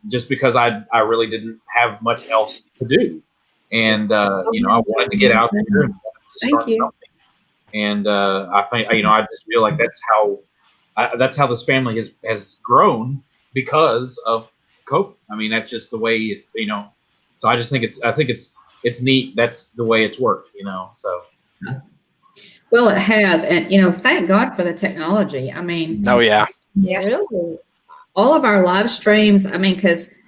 just because I really didn't have much else to do, and I wanted to get out there and to start something. And I think I just feel like that's how this family has grown because of COVID. I mean, that's just the way it's So I just think it's neat. That's the way it's worked. So. Well, it has, and thank God for the technology. I mean, really, all of our live streams. I mean, because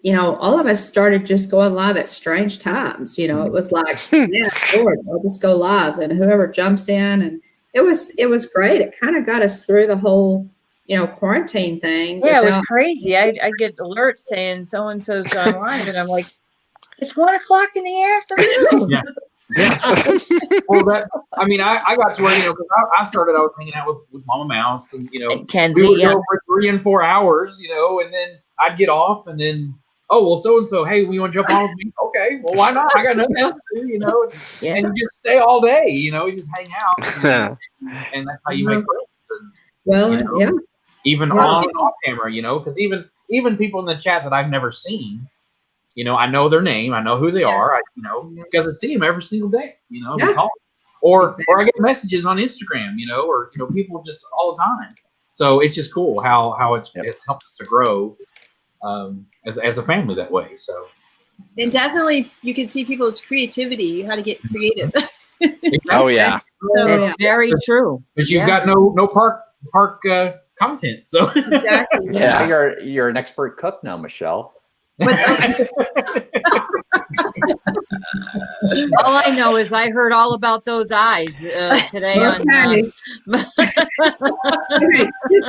all of us started just going live at strange times. It was like, Lord, I'll just go live, and whoever jumps in, and it was great. It kind of got us through the whole quarantine thing. Yeah, it was crazy. I get alerts saying so and so's gone live, and I'm like, it's 1:00 in the afternoon. Yeah. Well, I got to where because I was hanging out with Mama Mouse, and Kenzie, we would go for 3 and 4 hours, and then I'd get off, and then oh, well, so and so, hey, we want to jump on with me? Okay, well, why not? I got nothing else to do, Yeah. and you just stay all day, you just hang out, and that's how you make friends. And, Well, yeah. even on and off camera, because even people in the chat that I've never seen, I know their name, I know who they are, because I see them every single day, we talk, or I get messages on Instagram, or people just all the time. So it's just cool how it's helped us to grow as a family that way. So, and definitely you can see people's creativity, how to get creative. Oh yeah, It's very true. Because you've got no park content. So Exactly. Yeah, you're an expert cook now, Michelle. All I know is I heard all about those eyes today. Okay.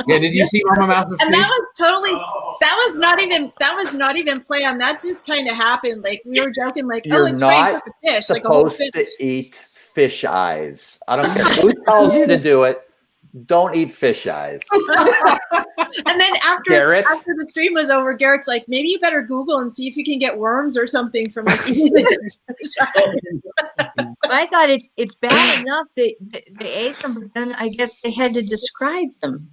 Yeah, did you see Mama Mouse's And fish? that was not even planned. That just kind of happened. Like we were joking, like, You're let's try and not cook a fish, like a whole supposed fish. to eat fish eyes. I don't care who tells you to do it. Don't eat fish eyes. And then after the stream was over, Garrett's like, maybe you better Google and see if you can get worms or something from like eating the fish eyes. I thought it's bad enough that they ate them, but then I guess they had to describe them.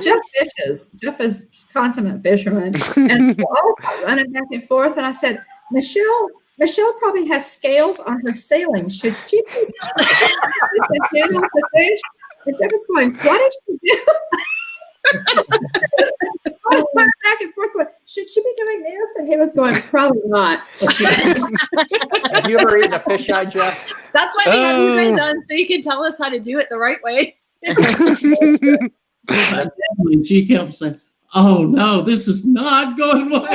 Jeff fishes. Jeff is consummate fisherman, and we're all running back and forth. And I said, Michelle probably has scales on her sailing. Should she be scales of the fish? And Jeff is going, what did she do? I was running back and forth going, should she be doing this? And he was going, probably not. Have you ever eaten a fish eye, Jeff? That's why we have you guys on, so you can tell us how to do it the right way. And she kept saying, oh no, this is not going well.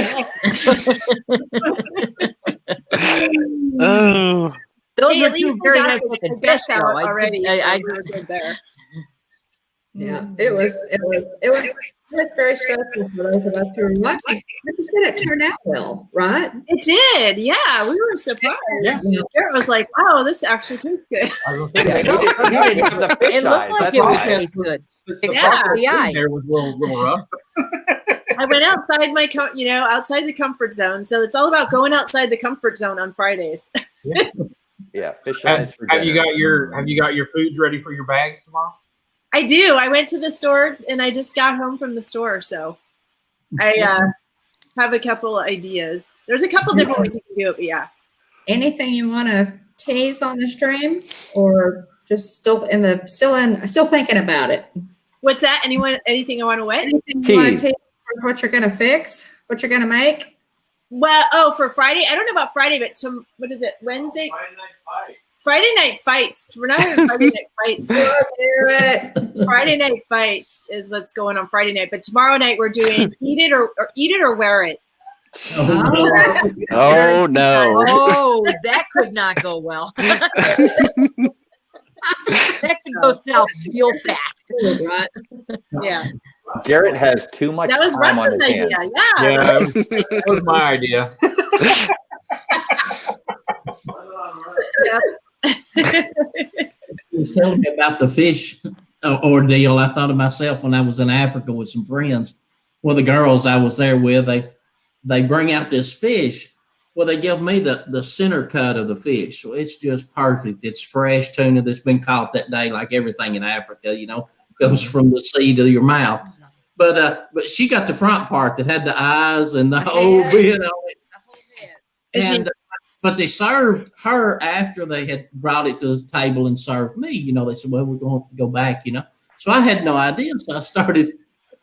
Oh, Those Hey, were at least two we very got nice the looking fish, best though. out I already. I So we were good there. Yeah, it was very stressful for those of us who were watching. But you said it turned out well, right? It did, yeah. We were surprised. Yeah. Garrett was like, "Wow, this actually tastes good." I was gonna say, Yeah, you didn't have the fish It looked eyes. like That's it was why. really good. the Except for the eye. there was a little rough. I went outside outside the comfort zone. So it's all about going outside the comfort zone on Fridays. Yeah, fish eyes for dinner. Have you got your foods ready for your bags tomorrow? I do. I went to the store and I just got home from the store, so I have a couple of ideas. There's a couple different ways you can do it, but yeah. Anything you want to tease on the stream, or just still thinking about it? What's that? Anything I want to win? Anything you want to tease for what you're going to fix? What you're going to make? Well, for Friday, I don't know about Friday, but what is it? Wednesday? Friday night fights. We're not having Friday night fights. Friday night fights is what's going on Friday night. But tomorrow night we're doing eat it or wear it. oh no! Oh, that could not go well. That could go south real fast. Right? Yeah. Garrett has too much That was time on Russ's his idea. hands. Yeah. That was my idea. He was telling me about the fish ordeal. I thought of myself when I was in Africa with some friends. Well, the girls I was there with, they bring out this fish. Well, they give me the center cut of the fish. So it's just perfect. It's fresh tuna that's been caught that day, like everything in Africa, goes from the sea to your mouth. But she got the front part that had the eyes and the whole bit on it. And but they served her after they had brought it to the table and served me. They said, well, we're going to go back, So I had no idea. So I started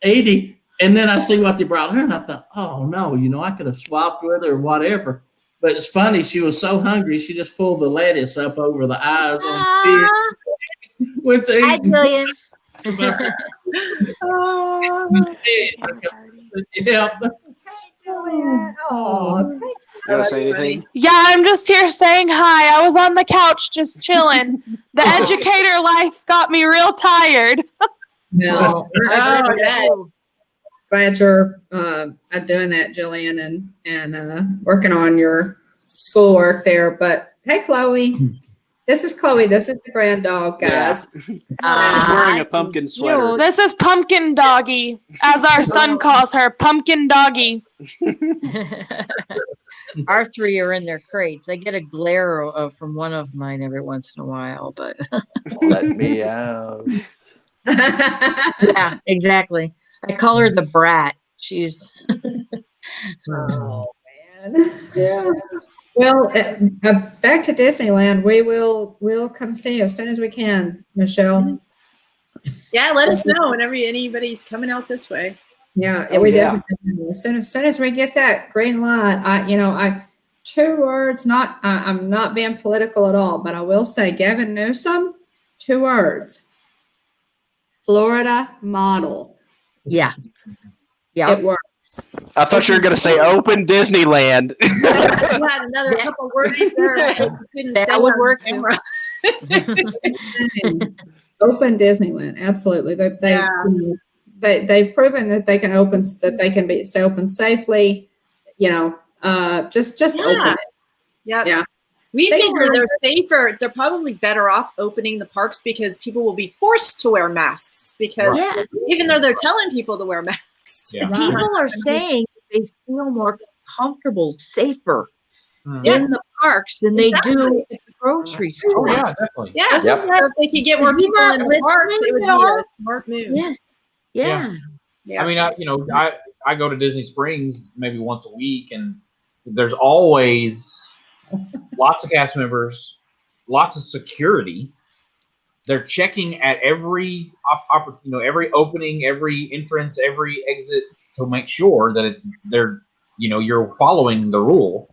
eating. And then I see what they brought her. And I thought, oh, no, I could have swapped with her or whatever. But it's funny. She was so hungry. She just pulled the lettuce up over the eyes on the fish. Went to Hi, Jillian. Yeah. Oh, You want to say anything? Yeah, I'm just here saying hi. I was on the couch just chilling. The educator life's got me real tired. no. Oh, Glad you're doing that, Jillian, and working on your schoolwork there. But hey, Chloe, This is Chloe. This is the grand dog, guys. She's wearing a pumpkin sweater. This is Pumpkin Doggy, as our son calls her, Pumpkin Doggy. Our 3 are in their crates. I get a glare from one of mine every once in a while, but Let me out. yeah, exactly. I call her the brat. She's Oh man. Yeah. Well, back to Disneyland. We'll come see you as soon as we can, Michelle. Yeah, let us know whenever anybody's coming out this way. Yeah, we definitely. As soon as we get that green light, I 2 words. I'm not being political at all, but I will say, Gavin Newsom, 2 words. Florida model. yeah. It works. I thought you were going to say open Disneyland. You had another couple words there that you couldn't That say would on work. camera. Open Disneyland, absolutely. They've proven that they can open, that they can stay open safely. Just open it. Yep. Yeah. We figure they're safer. They're probably better off opening the parks because people will be forced to wear masks because even though they're telling people to wear masks. Yeah. People are saying they feel more comfortable, safer in the parks than they do at the grocery store. Oh, yeah, definitely. Yeah. Yep. So if they could get more people in the parks, it would be a smart move. Yeah. I mean, I go to Disney Springs maybe once a week, and there's always lots of cast members, lots of security. They're checking at every every opening, every entrance, every exit to make sure that you're following the rule,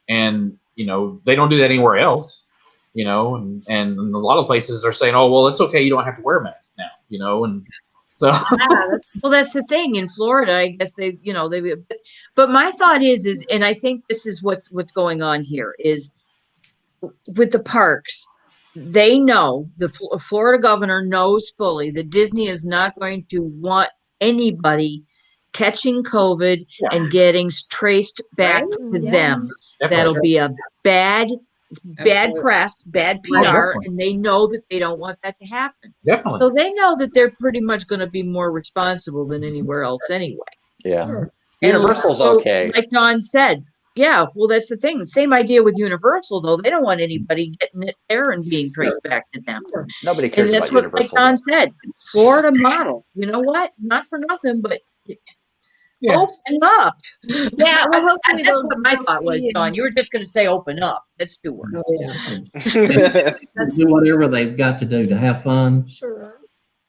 and they don't do that anywhere else. And a lot of places are saying, oh well, it's okay, you don't have to wear a mask now. And so well, that's the thing in Florida. I guess but my thought is, and I think this is what's going on here is with the parks. They know, the Florida governor knows fully that Disney is not going to want anybody catching COVID and getting traced back to them. Definitely. That'll be a bad press, bad PR, and they know that they don't want that to happen. Definitely. So they know that they're pretty much going to be more responsible than anywhere else anyway. Yeah. Sure. Universal's okay. Like Dawn said, yeah, well, that's the thing. Same idea with Universal, though. They don't want anybody getting it there and being traced back to them. Nobody cares And that's about what, like Universal. Don said, Florida model. You know what? Not for nothing, but open up. Yeah, well, hopefully that's what my thought was, Don. You were just going to say open up. That's 2 words. Oh, Do whatever they've got to do to have fun. Sure.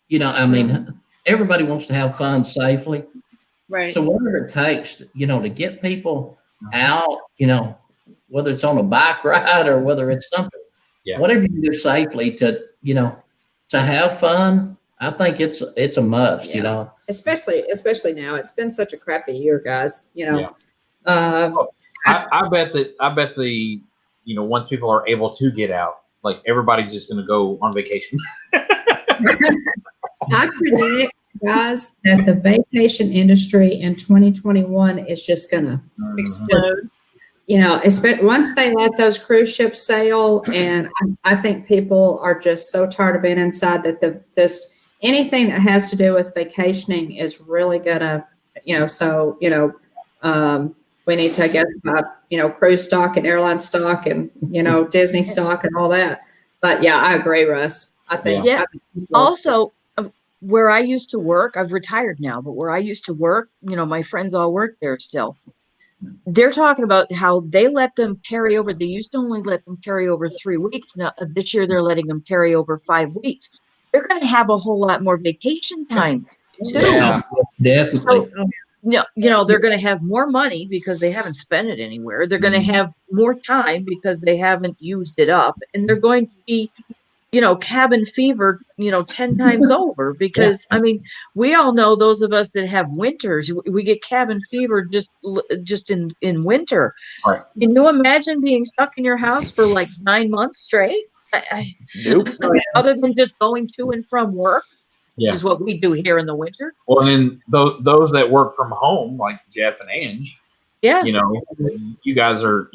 I mean, everybody wants to have fun safely. Right. So whatever it takes, to get people out, whether it's on a bike ride or whether it's something, whatever you do safely to have fun, I think it's a must, Especially now. It's been such a crappy year, guys. I bet once people are able to get out, like everybody's just going to go on vacation. I predict, guys, that the vacation industry in 2021 is just going to explode. Once they let those cruise ships sail, and I think people are just so tired of being inside that anything that has to do with vacationing is really gonna, we need to, I guess, cruise stock and airline stock and, Disney stock and all that. But yeah, I agree, Russ. I think. Yeah. Also, where I used to work, I've retired now, but where I used to work, my friends all work there still. They're talking about how they let them carry over. They used to only let them carry over 3 weeks. Now, this year, they're letting them carry over 5 weeks. They're going to have a whole lot more vacation time, too. Yeah, definitely. So, they're going to have more money because they haven't spent it anywhere. They're going to have more time because they haven't used it up. And they're going to be, cabin fever, 10 times over because, I mean, we all know those of us that have winters, we get cabin fever just in winter. Right. Can you imagine being stuck in your house for like 9 months straight? Nope. Other than just going to and from work, Yeah. is what we do here in the winter. Well, and then those that work from home, like Jeff and Ange, Yeah. you guys are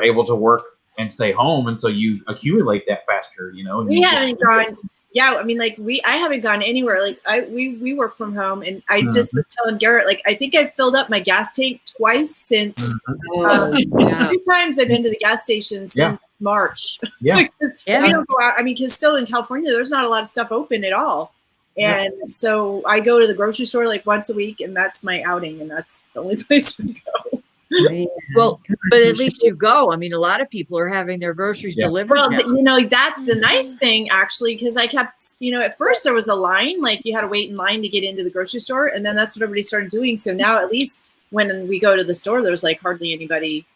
able to work and stay home, and so you accumulate that faster, you know. And we haven't gone. Yeah, I mean, like I haven't gone anywhere. Like we work from home, and I just was telling Garrett, like I think I've filled up my gas tank twice since. 2 times I've been to the gas station since March. Yeah, we don't go out. I mean, because still in California, there's not a lot of stuff open at all, and so I go to the grocery store like once a week, and that's my outing, and that's the only place we go. Well, but at least you go. I mean, a lot of people are having their groceries delivered. Well, now. you know, that's the nice thing, actually, because I kept, you know, at first there was a line, like you had to wait in line to get into the grocery store, and then that's what everybody started doing. So now, at least when we go to the store, there's like hardly anybody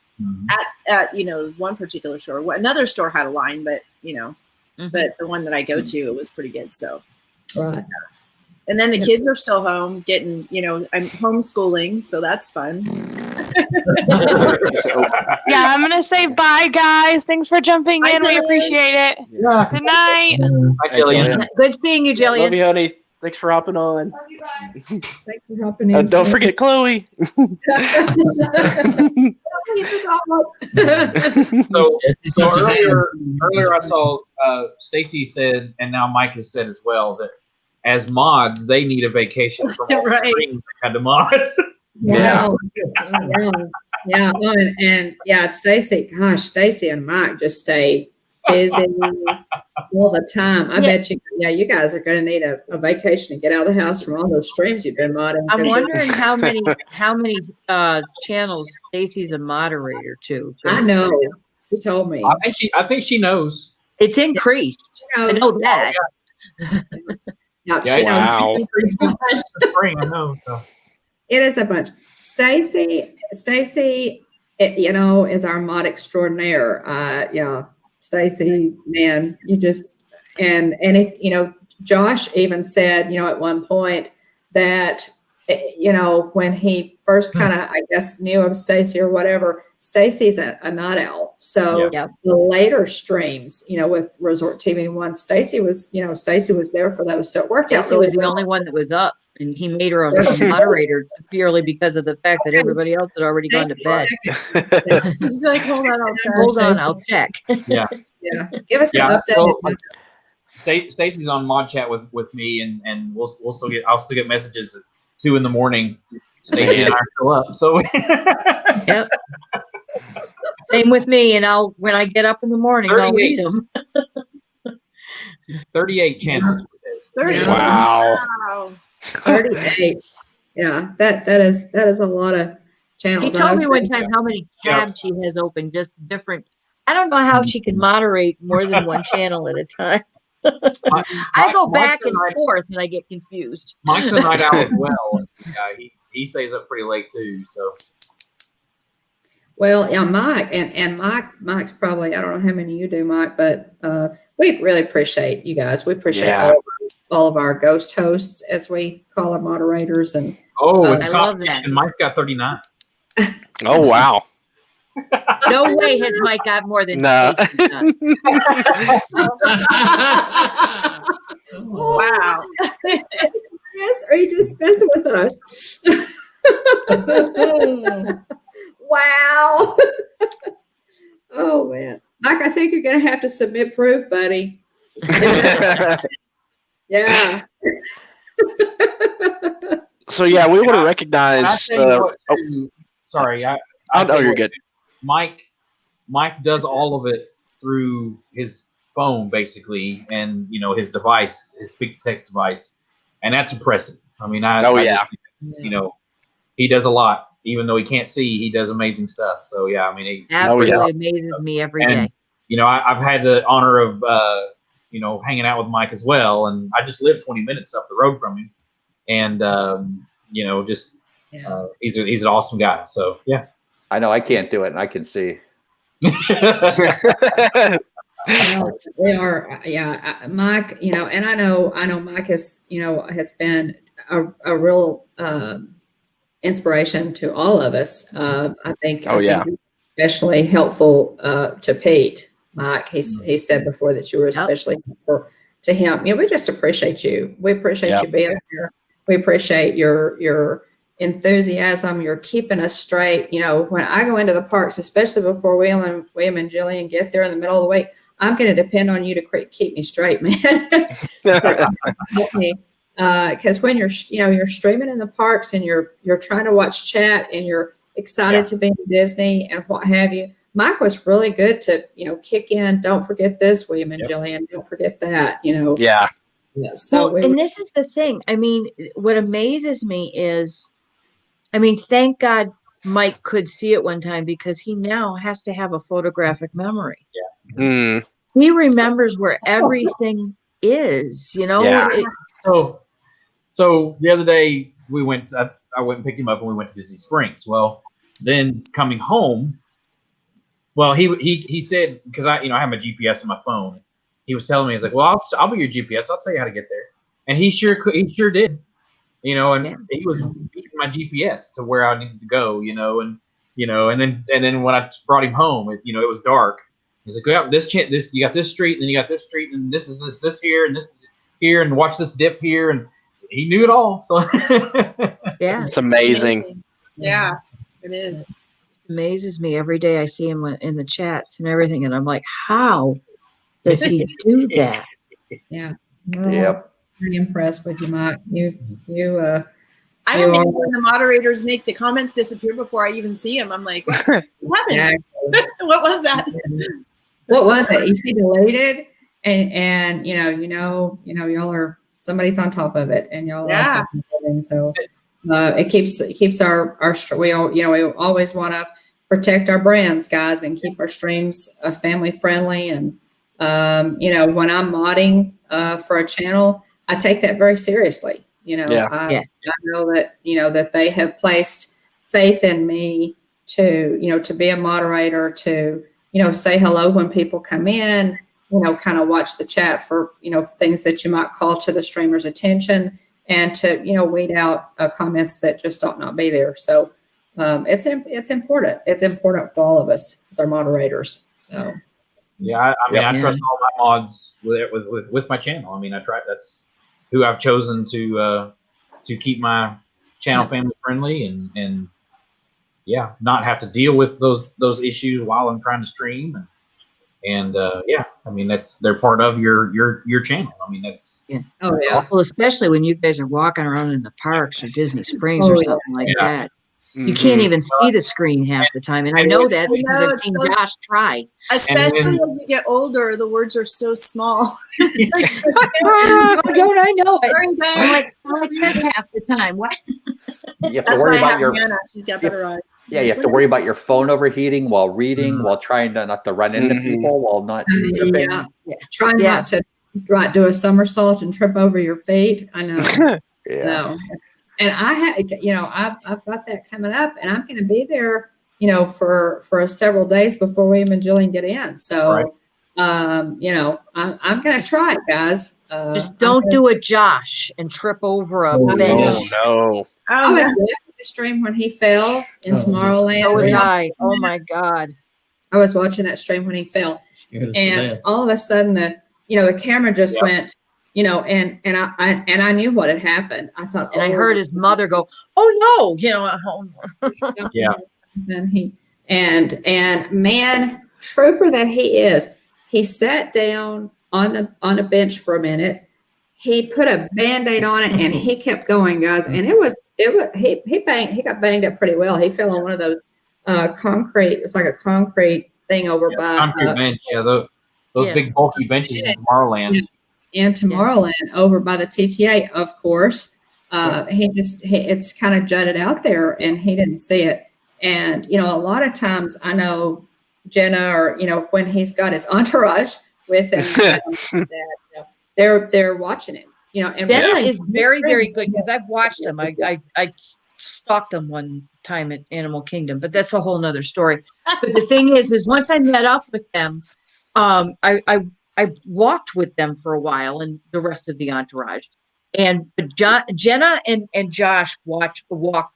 at you know, one particular store. Another store had a line, but you know, but the one that I go to, it was pretty good. So, right. And then the kids are still home getting, you know, I'm homeschooling, so that's fun. Yeah, I'm gonna say bye, guys. Thanks for jumping in. We appreciate it. Yeah. Good night. Hi, Jillian. Good seeing you, Jillian. Love you, honey. Thanks for hopping on. Thanks for hopping in. Don't forget Chloe. So earlier I saw Stacy said, and now Mike has said as well, that as mods they need a vacation from all the streams they had to mod. Yeah. And Stacy, gosh, Stacy and Mike just stay busy all the time. I bet you, you guys are going to need a vacation to get out of the house from all those streams you've been modding. I'm wondering how many channels Stacy's a moderator to. I know. She told me. I think she knows. It's increased. I know that. Wow. I know. So. It is a bunch. Stacy, you know, is our mod extraordinaire. Stacy, man, you just and it's, you know, Josh even said, you know, at one point that, you know, when he first kind of, I guess, knew of Stacy or whatever, Stacy's a night owl. So the later streams, you know, with Resort TV 1, Stacy was there for those. So it worked out. Stacy was the only one that was up, and he made her a moderator purely because of the fact that everybody else had already gone to bed. He's like, hold on, I'll check. Yeah. Give us an update. So, Stacy's on mod chat with me, and I'll still get messages at 2 a.m. Stacy and I are still up. So yep. Same with me, and when I get up in the morning, I'll read them. 38 channels. 38. Wow. 38. Yeah, that is a lot of channels. He told me one time how many tabs she has open, just different. I don't know how she can moderate more than one channel at a time. I go back and forth, and I get confused. Mike's a night owl as well. He stays up pretty late too. So. Well, yeah, Mike and Mike's probably, I don't know how many you do, Mike, but we really appreciate you guys. We appreciate all of our ghost hosts, as we call our moderators. And it's I love that. Mike's got 39. Oh wow. No way has Mike got more than Stacy done. Wow. Yes, are you just messing with us? Wow. Oh man, Mike, I think you're gonna have to submit proof, buddy. Yeah. So we want to recognize. Sorry, you're good. Mike does all of it through his phone, basically, and you know, his device, his speak-to-text device, and that's impressive. I mean, you know, he does a lot. Even though he can't see, he does amazing stuff. So yeah, I mean, he's absolutely amazes me every day. You know, I've had the honor of you know, hanging out with Mike as well, and I just live 20 minutes up the road from him, and you know, just he's an awesome guy. So yeah, I know I can't do it, and I can see. Well, they are, Mike. You know, and I know Mike has been a real inspiration to all of us. I think. I think especially helpful to Pete. Mike, he said before that you were especially helpful to him. You know, we just appreciate you. We appreciate you being here. We appreciate your enthusiasm. You're keeping us straight. You know, when I go into the parks, especially before William and Jillian get there in the middle of the week, I'm going to depend on you to keep me straight, man. Help me. Because when you're streaming in the parks and you're trying to watch chat and you're excited to be in Disney and what have you, Mike was really good to, kick in. Don't forget this, William and Jillian. Don't forget that, Yeah. Yeah. So and this is the thing. I mean, what amazes me is, thank God Mike could see it one time, because he now has to have a photographic memory. Yeah. Mm. He remembers where everything is, Yeah. So the other day I went and picked him up and we went to Disney Springs. Well, then coming home, well, he said, because I have my GPS on my phone. He was telling me, he's like, well, I'll be your GPS. I'll tell you how to get there. And he sure did, and he was using my GPS to where I needed to go, and then when I brought him home, it was dark. He's like, well, this you got this street, and then you got this street, and this is this here, and this here, and watch this dip here, and he knew it all. So yeah, it's amazing. Yeah, it is. It amazes me every day. I see him in the chats and everything, and I'm like, how does he do that? Yeah. Yep. Pretty impressed with you, Mike. I'm amazed when the moderators make the comments disappear before I even see them. I'm like, what happened? What was that? What was it? You see deleted, and y'all are, somebody's on top of it, and y'all are on top of it, and so it keeps our we always want to protect our brands, guys, and keep our streams family friendly. And when I'm modding for a channel, I take that very seriously. I know that that they have placed faith in me to be a moderator, to say hello when people come in, kind of watch the chat for things that you might call to the streamer's attention, and to weed out comments that just ought not be there. So it's important. It's important for all of us as our moderators. So yeah, I trust all my mods with my channel. I try. That's who I've chosen to keep my channel family friendly, and not have to deal with those issues while I'm trying to stream. And they're part of your channel. That's Well, especially when you guys are walking around in the parks or Disney Springs or something like that. You can't even see the screen half the time, and I know that because I've seen Josh try. Especially as you get older, the words are so small. Don't I know it? I'm like this half the time. What? You have to worry about your. Hannah. She's got better eyes. Yeah, you have to worry about your phone overheating while reading, while trying not to run into people, while not tripping. Try not to do a somersault and trip over your feet. I know. No. And I had, I've got that coming up, and I'm going to be there, for several days before William and Jillian get in. So, I'm going to try it, guys. Just don't do a Josh and trip over a bench. No. I was watching the stream when he fell in Tomorrowland. So was I. Oh my God. I was watching that stream when he fell, and all of a sudden the camera just went. And I knew what had happened. I thought, and I heard his mother go, "Oh no!" At home. Yeah. And man, trooper that he is, he sat down on a bench for a minute. He put a Band-Aid on it, and he kept going, guys. And he got banged up pretty well. He fell on one of those concrete. It's like a concrete thing over by concrete bench. Yeah, those big bulky benches in Tomorrowland. In Tomorrowland, over by the TTA, of course. It's kind of jutted out there, and he didn't see it. And a lot of times I know Jenna, or when he's got his entourage with him, they're watching him. And Jenna is very, very good, because I've watched him. I stalked him one time at Animal Kingdom, but that's a whole nother story. But the thing is once I met up with them, I walked with them for a while, and the rest of the entourage, and Jenna and Josh walked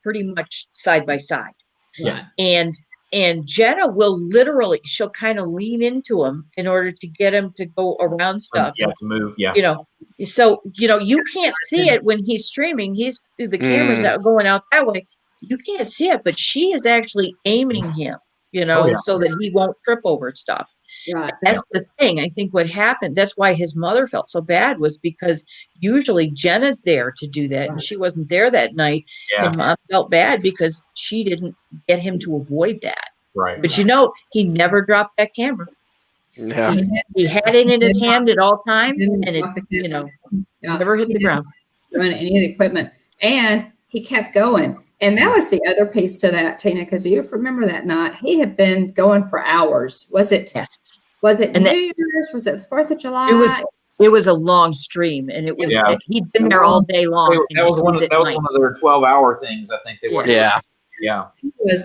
pretty much side by side. Yeah. And and Jenna will literally, she'll kind of lean into him in order to get him to go around stuff. Yeah, to move. Yeah. You know, so, you know, you can't see it when he's streaming. The camera's out going out that way. You can't see it, but she is actually aiming him, you know, so that he won't trip over stuff. Right. That's the thing. I think what happened, that's why his mother felt so bad, was because usually Jenna's there to do that. And she wasn't there that night. Yeah. And Mom felt bad because she didn't get him to avoid that. Right. But you know, he never dropped that camera. Yeah. He had it in his hand at all times, and it, you know, never hit the ground. Run any of the equipment, and he kept going. And that was the other piece to that, Tina, because you remember that night he had been going for hours. Was it? Yes. Was it New Year's? Was it the 4th of July? It was a long stream, and it was he'd been there all day long. That was one of their 12-hour things. I think they were. Yeah. Yeah.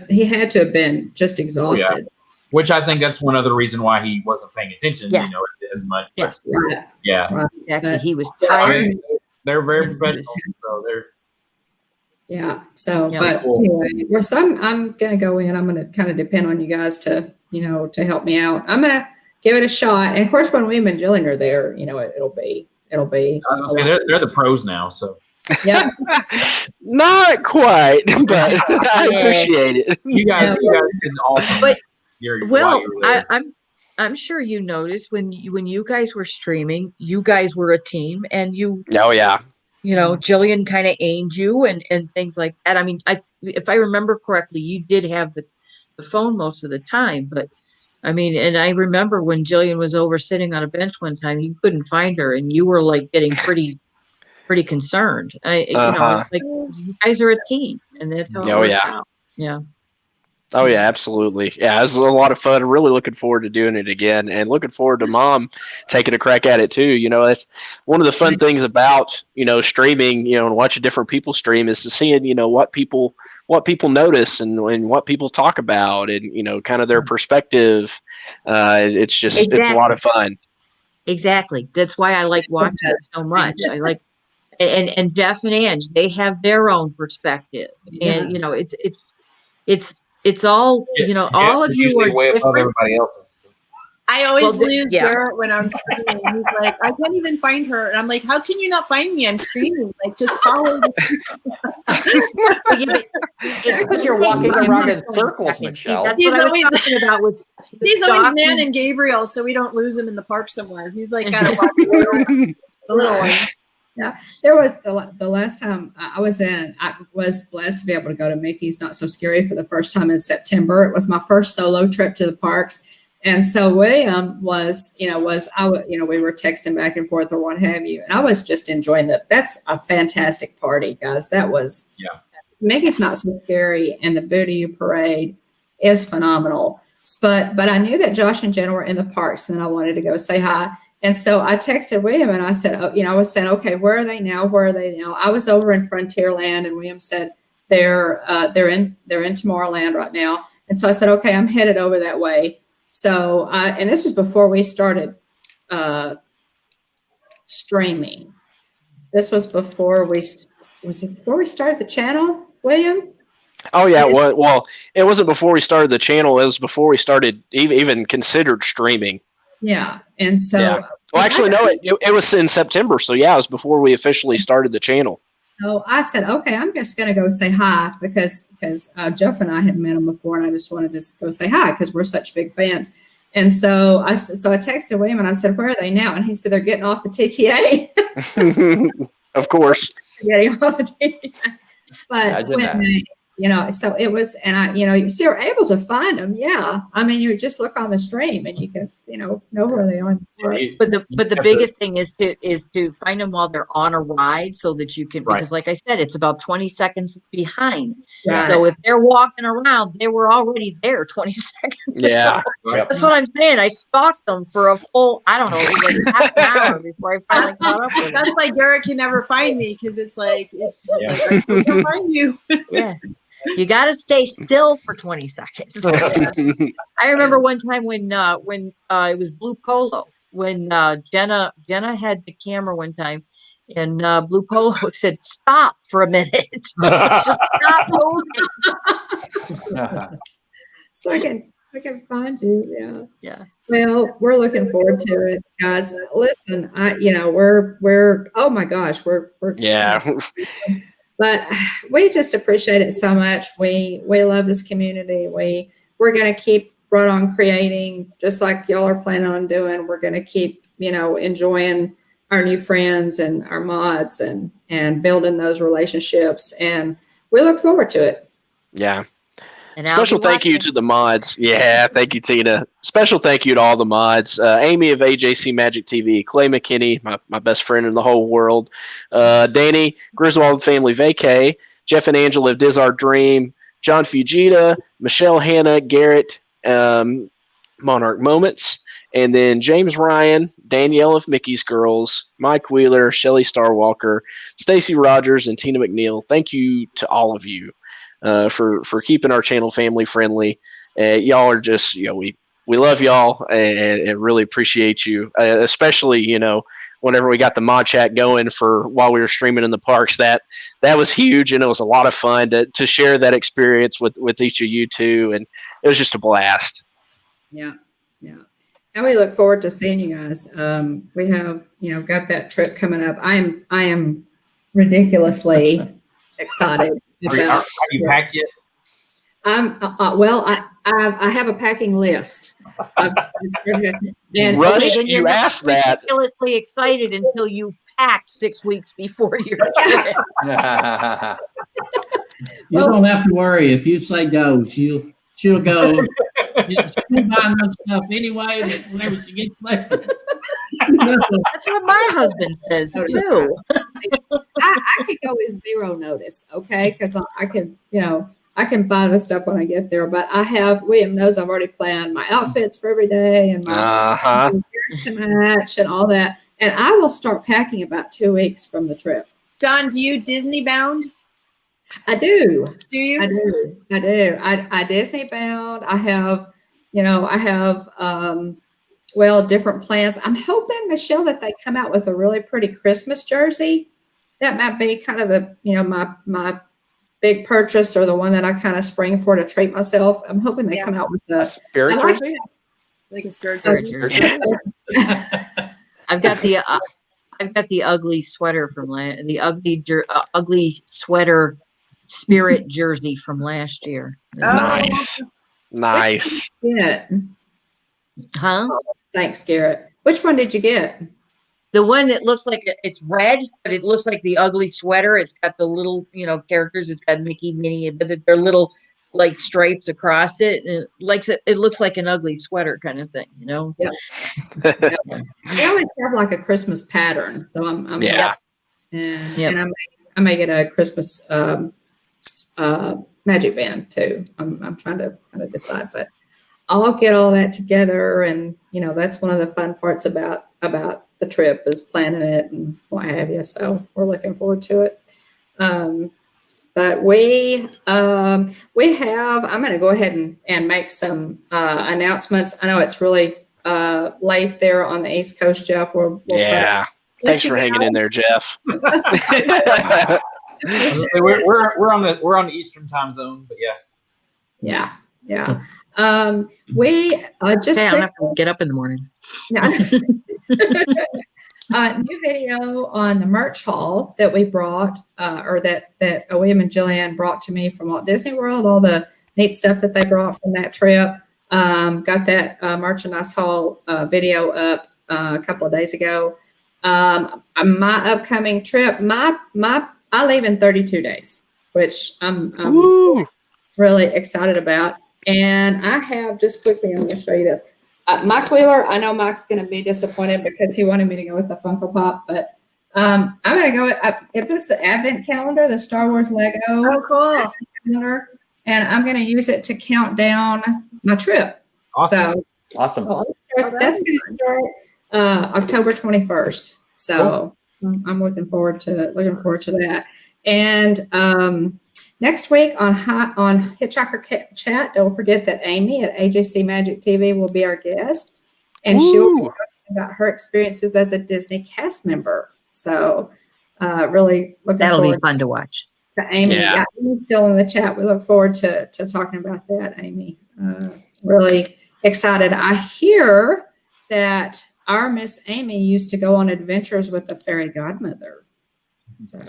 He had to have been just exhausted. Oh, yeah. Which I think that's one other reason why he wasn't paying attention, you know, as much. Yes. Yeah. Right. Exactly. He was tired. I mean, they're very professional, so they're. Yeah. So, but anyway, so I'm going to go in. I'm going to kind of depend on you guys to, you know, to help me out. I'm going to give it a shot. And of course, when William and Jillian are there, you know, it'll be. I was gonna say, they're the pros now, so. Yeah. Not quite, but I appreciate it. You guys did awesome. But I'm sure you noticed when you guys were streaming, you guys were a team, and you. Oh yeah. You know, Jillian kind of aimed you and things like that. I mean, if I remember correctly, you did have the phone most of the time, but I mean, and I remember when Jillian was over sitting on a bench one time, you couldn't find her, and you were like getting pretty concerned. You know, like you guys are a team, and that's how it works out. Yeah. Oh yeah, absolutely. Yeah, it was a lot of fun. Really looking forward to doing it again, and looking forward to Mom taking a crack at it too. You know, that's one of the fun things about, you know, streaming, you know, and watching different people stream is to seeing, you know, what people notice and what people talk about, and, you know, kind of their perspective. It's just it's a lot of fun. Exactly. That's why I like watching it so much. I like, and Def and Ange, they have their own perspective, and you know, it's all, you know, all of you are way above everybody else's. I always lose Garrett when I'm streaming. He's like, I can't even find her. And I'm like, how can you not find me? I'm streaming. Like, just follow It's because you're walking around in circles, Michelle. That's what I was talking about with he's always Man and Gabriel, so we don't lose him in the park somewhere. He's like, gotta watch the little one. Yeah, there was the last time I was blessed to be able to go to Mickey's Not So Scary for the first time in September. It was my first solo trip to the parks. And so William we were texting back and forth or what have you. And I was just enjoying that. That's a fantastic party, guys. That was Mickey's Not So Scary, and the Boo-to-You parade is phenomenal. But I knew that Josh and Jenna were in the parks, and I wanted to go say hi. And so I texted William and I said, I was saying, okay, where are they now? Where are they now? I was over in Frontierland, and William said they're in Tomorrowland right now. And so I said, okay, I'm headed over that way. So and this was before we started streaming. This was before we started the channel, William? Oh yeah, well, it wasn't before we started the channel. It was before we started even considered streaming. Yeah, and so well, actually, no, it was in September. So yeah, it was before we officially started the channel. So I said, okay, I'm just going to go say hi because Jeff and I had met him before, and I just wanted to go say hi because we're such big fans. And so I texted William and I said, where are they now? And he said, they're getting off the TTA. Of course. Getting off the TTA. But so it was, and so you're able to find them. Yeah. I mean, you just look on the stream and you can, know where they are. But the biggest thing is to find them while they're on a ride so that you can, because like I said, it's about 20 seconds behind. Right. So if they're walking around, they were already there 20 seconds ago. That's what I'm saying. I stalked them for a full, I don't know, it was like half an hour before I finally caught up with them. That's why Derek can never find me, because it's like, I can't find you. Yeah. You got to stay still for 20 seconds. I remember one time when it was Blue Polo, when Jenna had the camera one time, and Blue Polo said, "Stop for a minute, just stop moving." so I can find you. Yeah. Yeah. Well, we're looking forward to it, guys. Listen, we're oh my gosh, we're Yeah. but we just appreciate it so much. We love this community. We're going to keep right on creating, just like y'all are planning on doing. We're going to keep, enjoying our new friends and our mods and building those relationships. And we look forward to it. Yeah. And Special thank you to the mods. Yeah, thank you, Tina. Special thank you to all the mods. Amy of AJC Magic TV, Clay McKinney, my best friend in the whole world, Danny, Griswold Family Vacay, Jeff and Angela of Diz Our Dream, John Fujita, Michelle Hanna, Garrett, Monarch Moments, and then James Ryan, Danielle of Mickey's Girls, Mike Wheeler, Shelly Starwalker, Stacy Rogers, and Tina McNeil. Thank you to all of you. For keeping our channel family friendly. Y'all are just, we love y'all and really appreciate you, especially, whenever we got the mod chat going for while we were streaming in the parks. That was huge, and it was a lot of fun to share that experience with each of you too, and it was just a blast. Yeah. And we look forward to seeing you guys. We have, got that trip coming up. I am ridiculously excited. Are you packed yet? Well, I have a packing list. And Rush, you asked that. Ridiculously excited until you packed 6 weeks before your trip. You don't have to worry. If you say go, she'll go. She'll buy enough stuff anyway that whenever she gets there. That's what my husband says too. I could go with 0 notice, okay? Because I can buy the stuff when I get there. But William knows I've already planned my outfits for every day and my ears to match and all that. And I will start packing about 2 weeks from the trip. Dawn, do you Disney bound? I do. Do you? I do. I Disney bound. I have, different plans. I'm hoping, Michelle, that they come out with a really pretty Christmas jersey. That might be kind of the, my big purchase, or the one that I kind of spring for to treat myself. I'm hoping they come out with a spirit jersey. Like a spirit jersey. I've got the ugly sweater from the ugly sweater spirit jersey from last year. Nice. Yeah. Huh? Thanks, Garrett. Which one did you get? The one that looks like it's red, but it looks like the ugly sweater. It's got the little, characters. It's got Mickey, Minnie, but they're little like stripes across it. And it looks like an ugly sweater kind of thing, Yeah. They always have like a Christmas pattern, so I'm yeah. And I may get a Christmas magic band too. I'm trying to kind of decide, but I'll get all that together, and that's one of the fun parts about the trip is planning it and what have you. So we're looking forward to it. But we have. I'm going to go ahead and make some announcements. I know it's really late there on the East Coast, Jeff. We'll Thanks for hanging in there, Jeff. we're on the Eastern time zone, but yeah. We just I don't have to get up in the morning. New video on the merch haul that we brought, or that William and Jillian brought to me from Walt Disney World. All the neat stuff that they brought from that trip. Got that merchandise haul video up a couple of days ago. My upcoming trip, I leave in 32 days, which I'm really excited about. And I have, just quickly, I'm going to show you this. Mike Wheeler, I know Mike's going to be disappointed because he wanted me to go with the Funko Pop, but I'm going to go with this Advent calendar, the Star Wars Lego. Oh, cool. Calendar, and I'm going to use it to count down my trip. Awesome. Awesome. So that's going to start October 21st. So I'm looking forward to that. And next week on Hitchhiker Chat, don't forget that Amy at AJC Magic TV will be our guest, and she'll be talking about her experiences as a Disney cast member. So really looking That'll forward be fun to watch. to Amy. Yeah. Amy's still in the chat. We look forward to talking about that, Amy. really excited. I hear that our Miss Amy used to go on adventures with the fairy godmother. So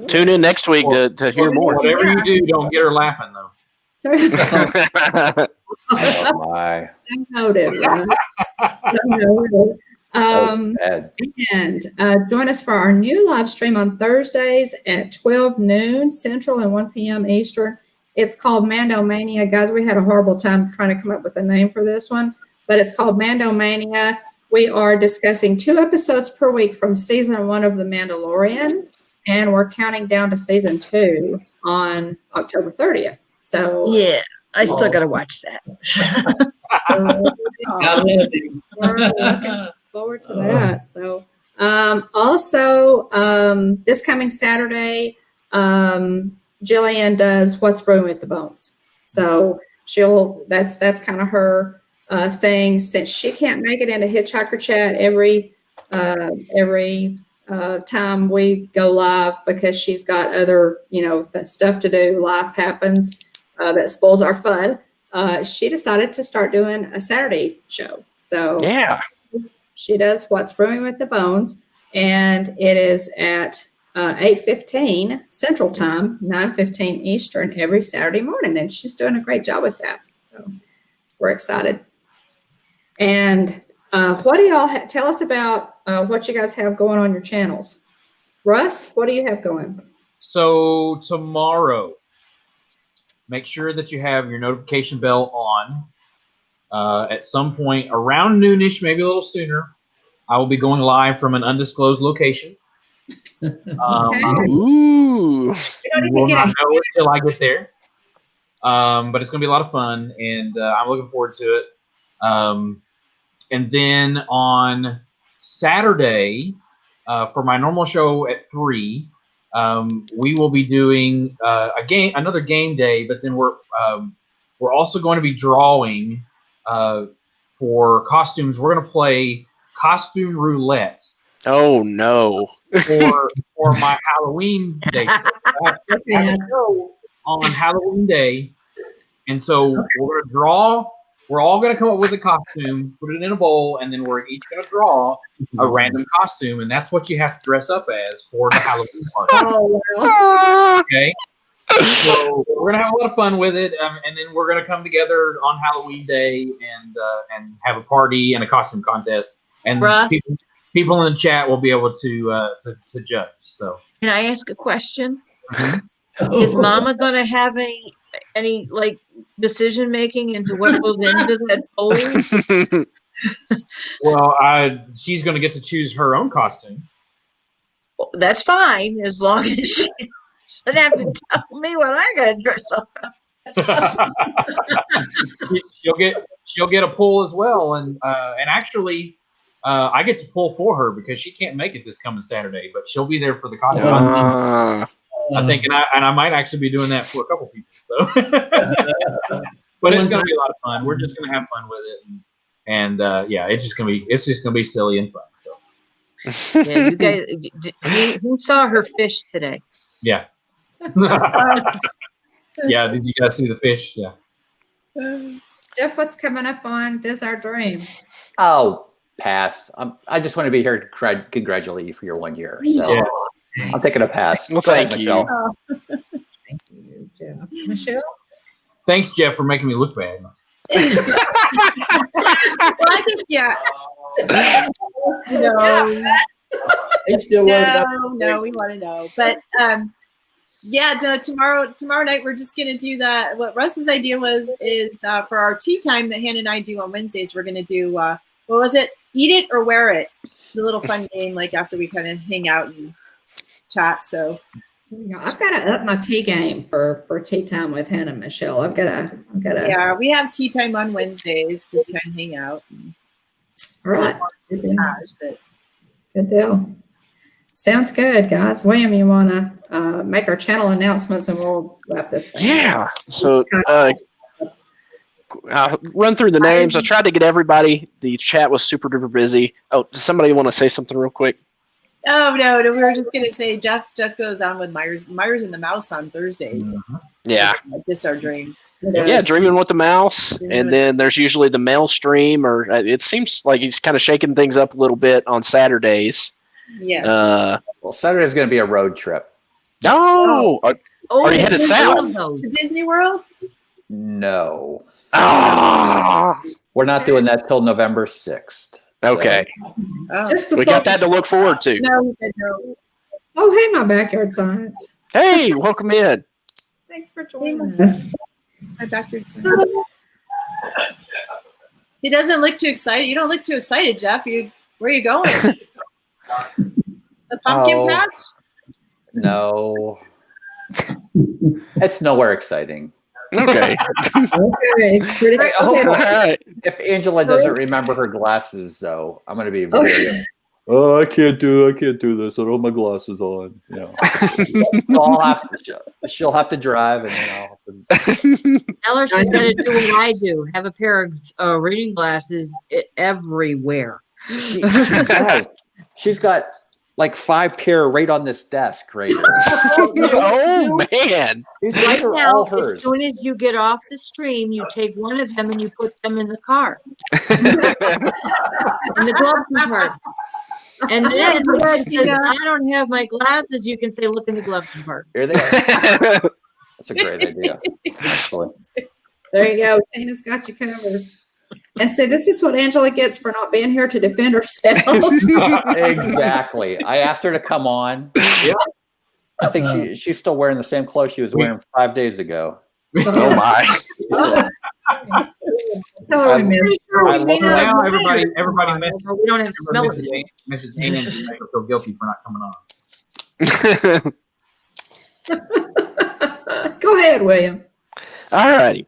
Tune in next week to hear more. Whatever you do, don't get her laughing though. Oh my. Noted. And join us for our new live stream on Thursdays at 12 noon Central and 1 p.m. Eastern. It's called Mando Mania. Guys, we had a horrible time trying to come up with a name for this one, but it's called Mando Mania. We are discussing 2 episodes per week from season 1 of The Mandalorian, and we're counting down to season 2 on October 30th. So yeah, I still got to watch that. We're looking forward to that. So also this coming Saturday, Jillian does What's Brewing with the Bones. So that's kind of her thing, since she can't make it into Hitchhiker Chat every time we go live because she's got other stuff to do. Life happens that spoils our fun. She decided to start doing a Saturday show. So yeah, she does What's Brewing with the Bones, and it is at 8:15 Central Time, 9:15 Eastern every Saturday morning, and she's doing a great job with that. So we're excited. And what do y'all tell us about what you guys have going on your channels? Russ, what do you have going? So tomorrow, make sure that you have your notification bell on. At some point around noonish, maybe a little sooner, I will be going live from an undisclosed location. Ooh. You will not know until I get there. But it's going to be a lot of fun, and I'm looking forward to it. And then on Saturday, for my normal show at 3, we will be doing another game day, but then we're also going to be drawing for costumes. We're going to play costume roulette. Oh no! for my Halloween day. I have a show on Halloween day, and so we're going to draw. We're all going to come up with a costume, put it in a bowl, and then we're each going to draw a random costume, and that's what you have to dress up as for the Halloween party. Oh, wow. Okay. So we're gonna have a lot of fun with it, and then we're gonna come together on Halloween Day and have a party and a costume contest, and people in the chat will be able to judge. So, can I ask a question? Is Mama gonna have any like decision making into what goes into that bowl? Well, she's gonna get to choose her own costume. That's fine, as long as she doesn't have to tell me what I gotta dress up. she'll get a pull as well, and actually, I get to pull for her because she can't make it this coming Saturday, but she'll be there for the costume. I think, and I might actually be doing that for a couple people. So, but it's gonna be a lot of fun. We're just gonna have fun with it, and yeah, it's just gonna be silly and fun. So. Yeah, you guys. Who saw her fish today? Yeah. Yeah. Did you guys see the fish? Yeah. Jeff, what's coming up on Does Our Dream? Oh, pass. I just want to be here to congratulate you for your 1 year. So yeah. I'm taking a pass. Well, thank you. Thank you, Jeff. Michelle? Thanks, Jeff, for making me look bad. Well, I think, yeah. No, we want to know. But tomorrow night we're just gonna do that. What Russ's idea is for our tea time that Hannah and I do on Wednesdays, we're gonna do what was it? Eat it or wear it. The little fun game, like after we kind of hang out and chat. So I've got to up my tea game for tea time with Hannah and Michelle. I've got to. Yeah, we have tea time on Wednesdays. Just kind of hang out. All right. Good deal. Sounds good, guys. William, you want to make our channel announcements and we'll wrap this thing. Yeah. So I'll run through the names. I tried to get everybody. The chat was super duper busy. Oh, does somebody want to say something real quick? Oh, no. We were just going to say Jeff goes on with Myers and the Mouse on Thursdays. Yeah. This is our dream. Yeah, Dreaming with the Mouse, and then there's usually the mail stream, or it seems like he's kind of shaking things up a little bit on Saturdays. Yeah. Well, Saturday's going to be a road trip. No, are you headed south to Disney World? No. Ah, We're not doing that till November 6th. okay. Just We got that to look forward to. No, no. Oh, hey, my backyard science. Hey, welcome in. Thanks for joining us. My backyard science. He doesn't look too excited. You don't look too excited, Jeff. Where are you going? The pumpkin patch? No. It's nowhere exciting. Okay. Okay. Hey, All right. If Angela doesn't remember her glasses, though, I'm going to be very. Oh, I can't do this. I don't have my glasses on. You know. She'll have to drive, and then I'll have to. Tell her she's got to do what I do. Have a pair of reading glasses everywhere. She does. She's got like 5 pair right on this desk right here. Oh man! These Right are now, all hers. as soon as you get off the stream, you take one of them and you put them in the car. In the glove compartment. And then, because I don't have my glasses, you can say, look in the glove compartment. Here they are. That's a great idea. Excellent. There you go. Tina's got you covered. And so this is what Angela gets for not being here to defend herself. Exactly. I asked her to come on. Yeah. I think she's still wearing the same clothes she was wearing 5 days ago. Oh my! Tell her we missed her. I love her now. Everybody We don't have smell of it. message Amy and make her feel guilty for not coming on. Go ahead, William. All righty.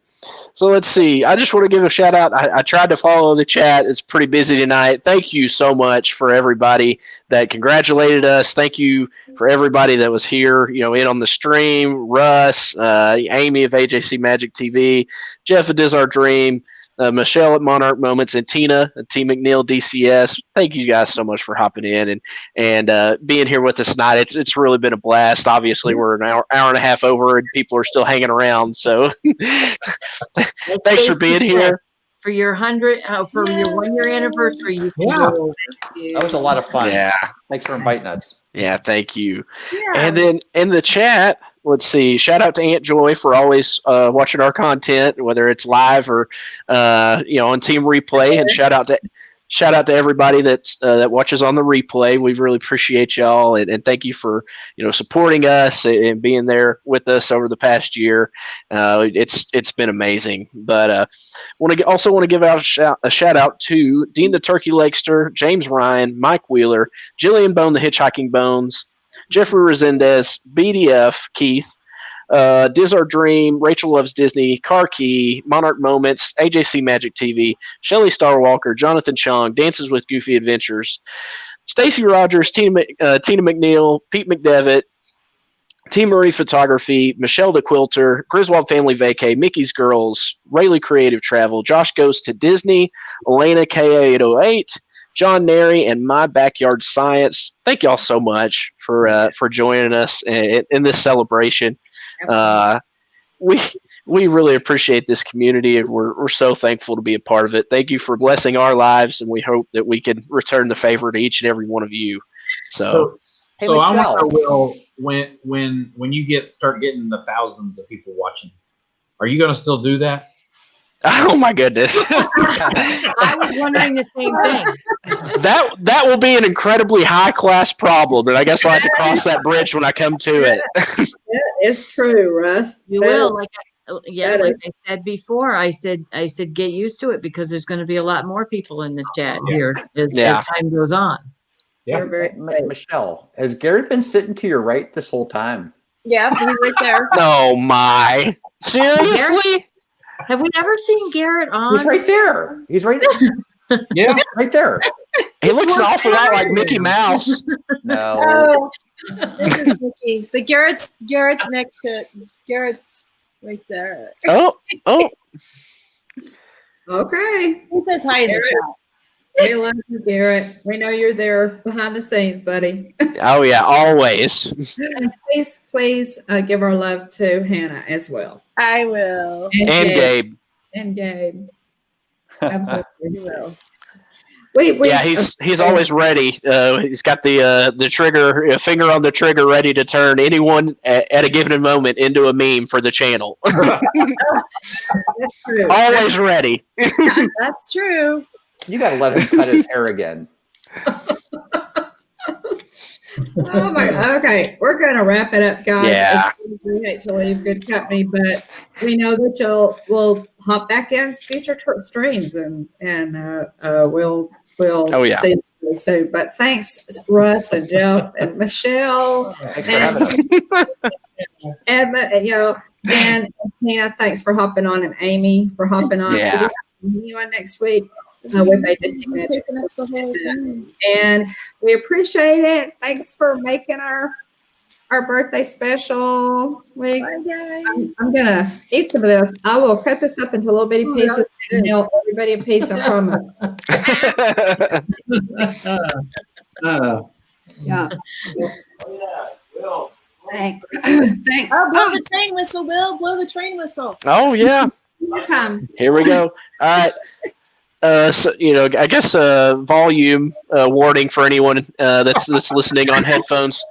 So let's see. I just want to give a shout out. I tried to follow the chat. It's pretty busy tonight. Thank you so much for everybody that congratulated us. Thank you for everybody that was here, in on the stream. Russ, Amy of AJC Magic TV, Jeff at Is Our Dream, Michelle at Monarch Moments, and Tina at T McNeil DCS. Thank you guys so much for hopping in and being here with us tonight. It's really been a blast. Obviously, we're an hour and a half over, and people are still hanging around. So, thanks for being here. For your 1 year anniversary, you can go. That was a lot of fun. Yeah. Thanks for inviting us. Yeah, thank you. Yeah. And then in the chat, let's see. Shout out to Aunt Joy for always watching our content, whether it's live or on Team Replay. And shout out to everybody that watches on the replay. We really appreciate y'all, and thank you for supporting us and being there with us over the past year. It's been amazing. But also want to give out a shout out to Dean the Turkey Lakester, James Ryan, Mike Wheeler, Jillian Bone the Hitchhiking Bones, Jeffrey Resendez, BDF Keith, Diz Our Dream, Rachel Loves Disney, Car Key, Monarch Moments, AJC Magic TV, Shelly Starwalker, Jonathan Chung, Dances with Goofy Adventures, Stacy Rogers, Tina McNeil, Pete McDevitt, T. Marie Photography, Michelle the Quilter, Griswold Family Vacay, Mickey's Girls, Rayleigh Creative Travel, Josh Goes to Disney, Elena K808, John Neri, and My Backyard Science. Thank y'all so much for joining us in this celebration. We really appreciate this community, and we're so thankful to be a part of it. Thank you for blessing our lives, and we hope that we can return the favor to each and every one of you. So Hey, I want Michelle. to know, Will, when you start getting the thousands of people watching, are you going to still do that? oh my goodness. I was wondering the same thing. That will be an incredibly high class problem, and I guess I'll have to cross that bridge when I come to it. It's true, Russ. You will, like I said before. I said get used to it, because there's going to be a lot more people in the chat here as time goes on. Yeah. Michelle, has Garrett been sitting to your right this whole time? Yeah, he's right there. Oh my! Seriously? Have we ever seen Garrett on? He's right there. He's right there. Yeah, right there. He looks an awful lot like Mickey Mouse. No. Oh, this is Mickey. But Garrett's next to Garrett's right there. Oh. Okay. He says hi in the chat. We love you, Garrett. We know you're there behind the scenes, buddy. Oh yeah, always. And please give our love to Hannah as well. I will. And Gabe. And Gabe. Absolutely. You will. Yeah, he's always ready. He's got the trigger finger on the trigger, ready to turn anyone at a given moment into a meme for the channel. That's true. Always ready. That's true. You got to let him cut his hair again. Oh my God. Okay, we're going to wrap it up, guys. Yeah. We hate to leave good company, but we know that we'll hop back in future streams and we'll see you really soon. But thanks, Russ and Jeff and Michelle. Thanks for having us. And and Tina, thanks for hopping on, and Amy for hopping on. Yeah. We'll see you on next week. With and we appreciate it. Thanks for making our birthday special. I'm gonna eat some of this. I will cut this up into little bitty pieces and mail everybody a piece. I promise. Yeah. Thanks. Oh, blow the train whistle, Will. Blow the train whistle. Oh yeah. Time. Here we go. All right. So, I guess volume warning for anyone that's listening on headphones.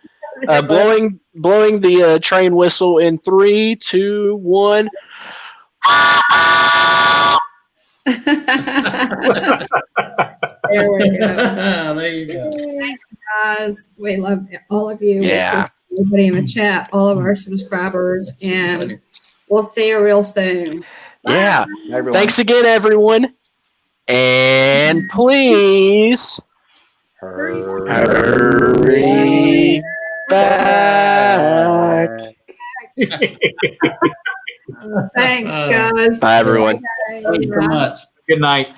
Blowing the train whistle in 3, 2, 1. There we go. There you go. Thanks, guys. We love all of you. Yeah. Everybody in the chat, all of our subscribers, and we'll see you real soon. Yeah. Everyone. Thanks again, everyone. And please hurry back. Thanks, guys. Bye, everyone. Thank you so much. Good night.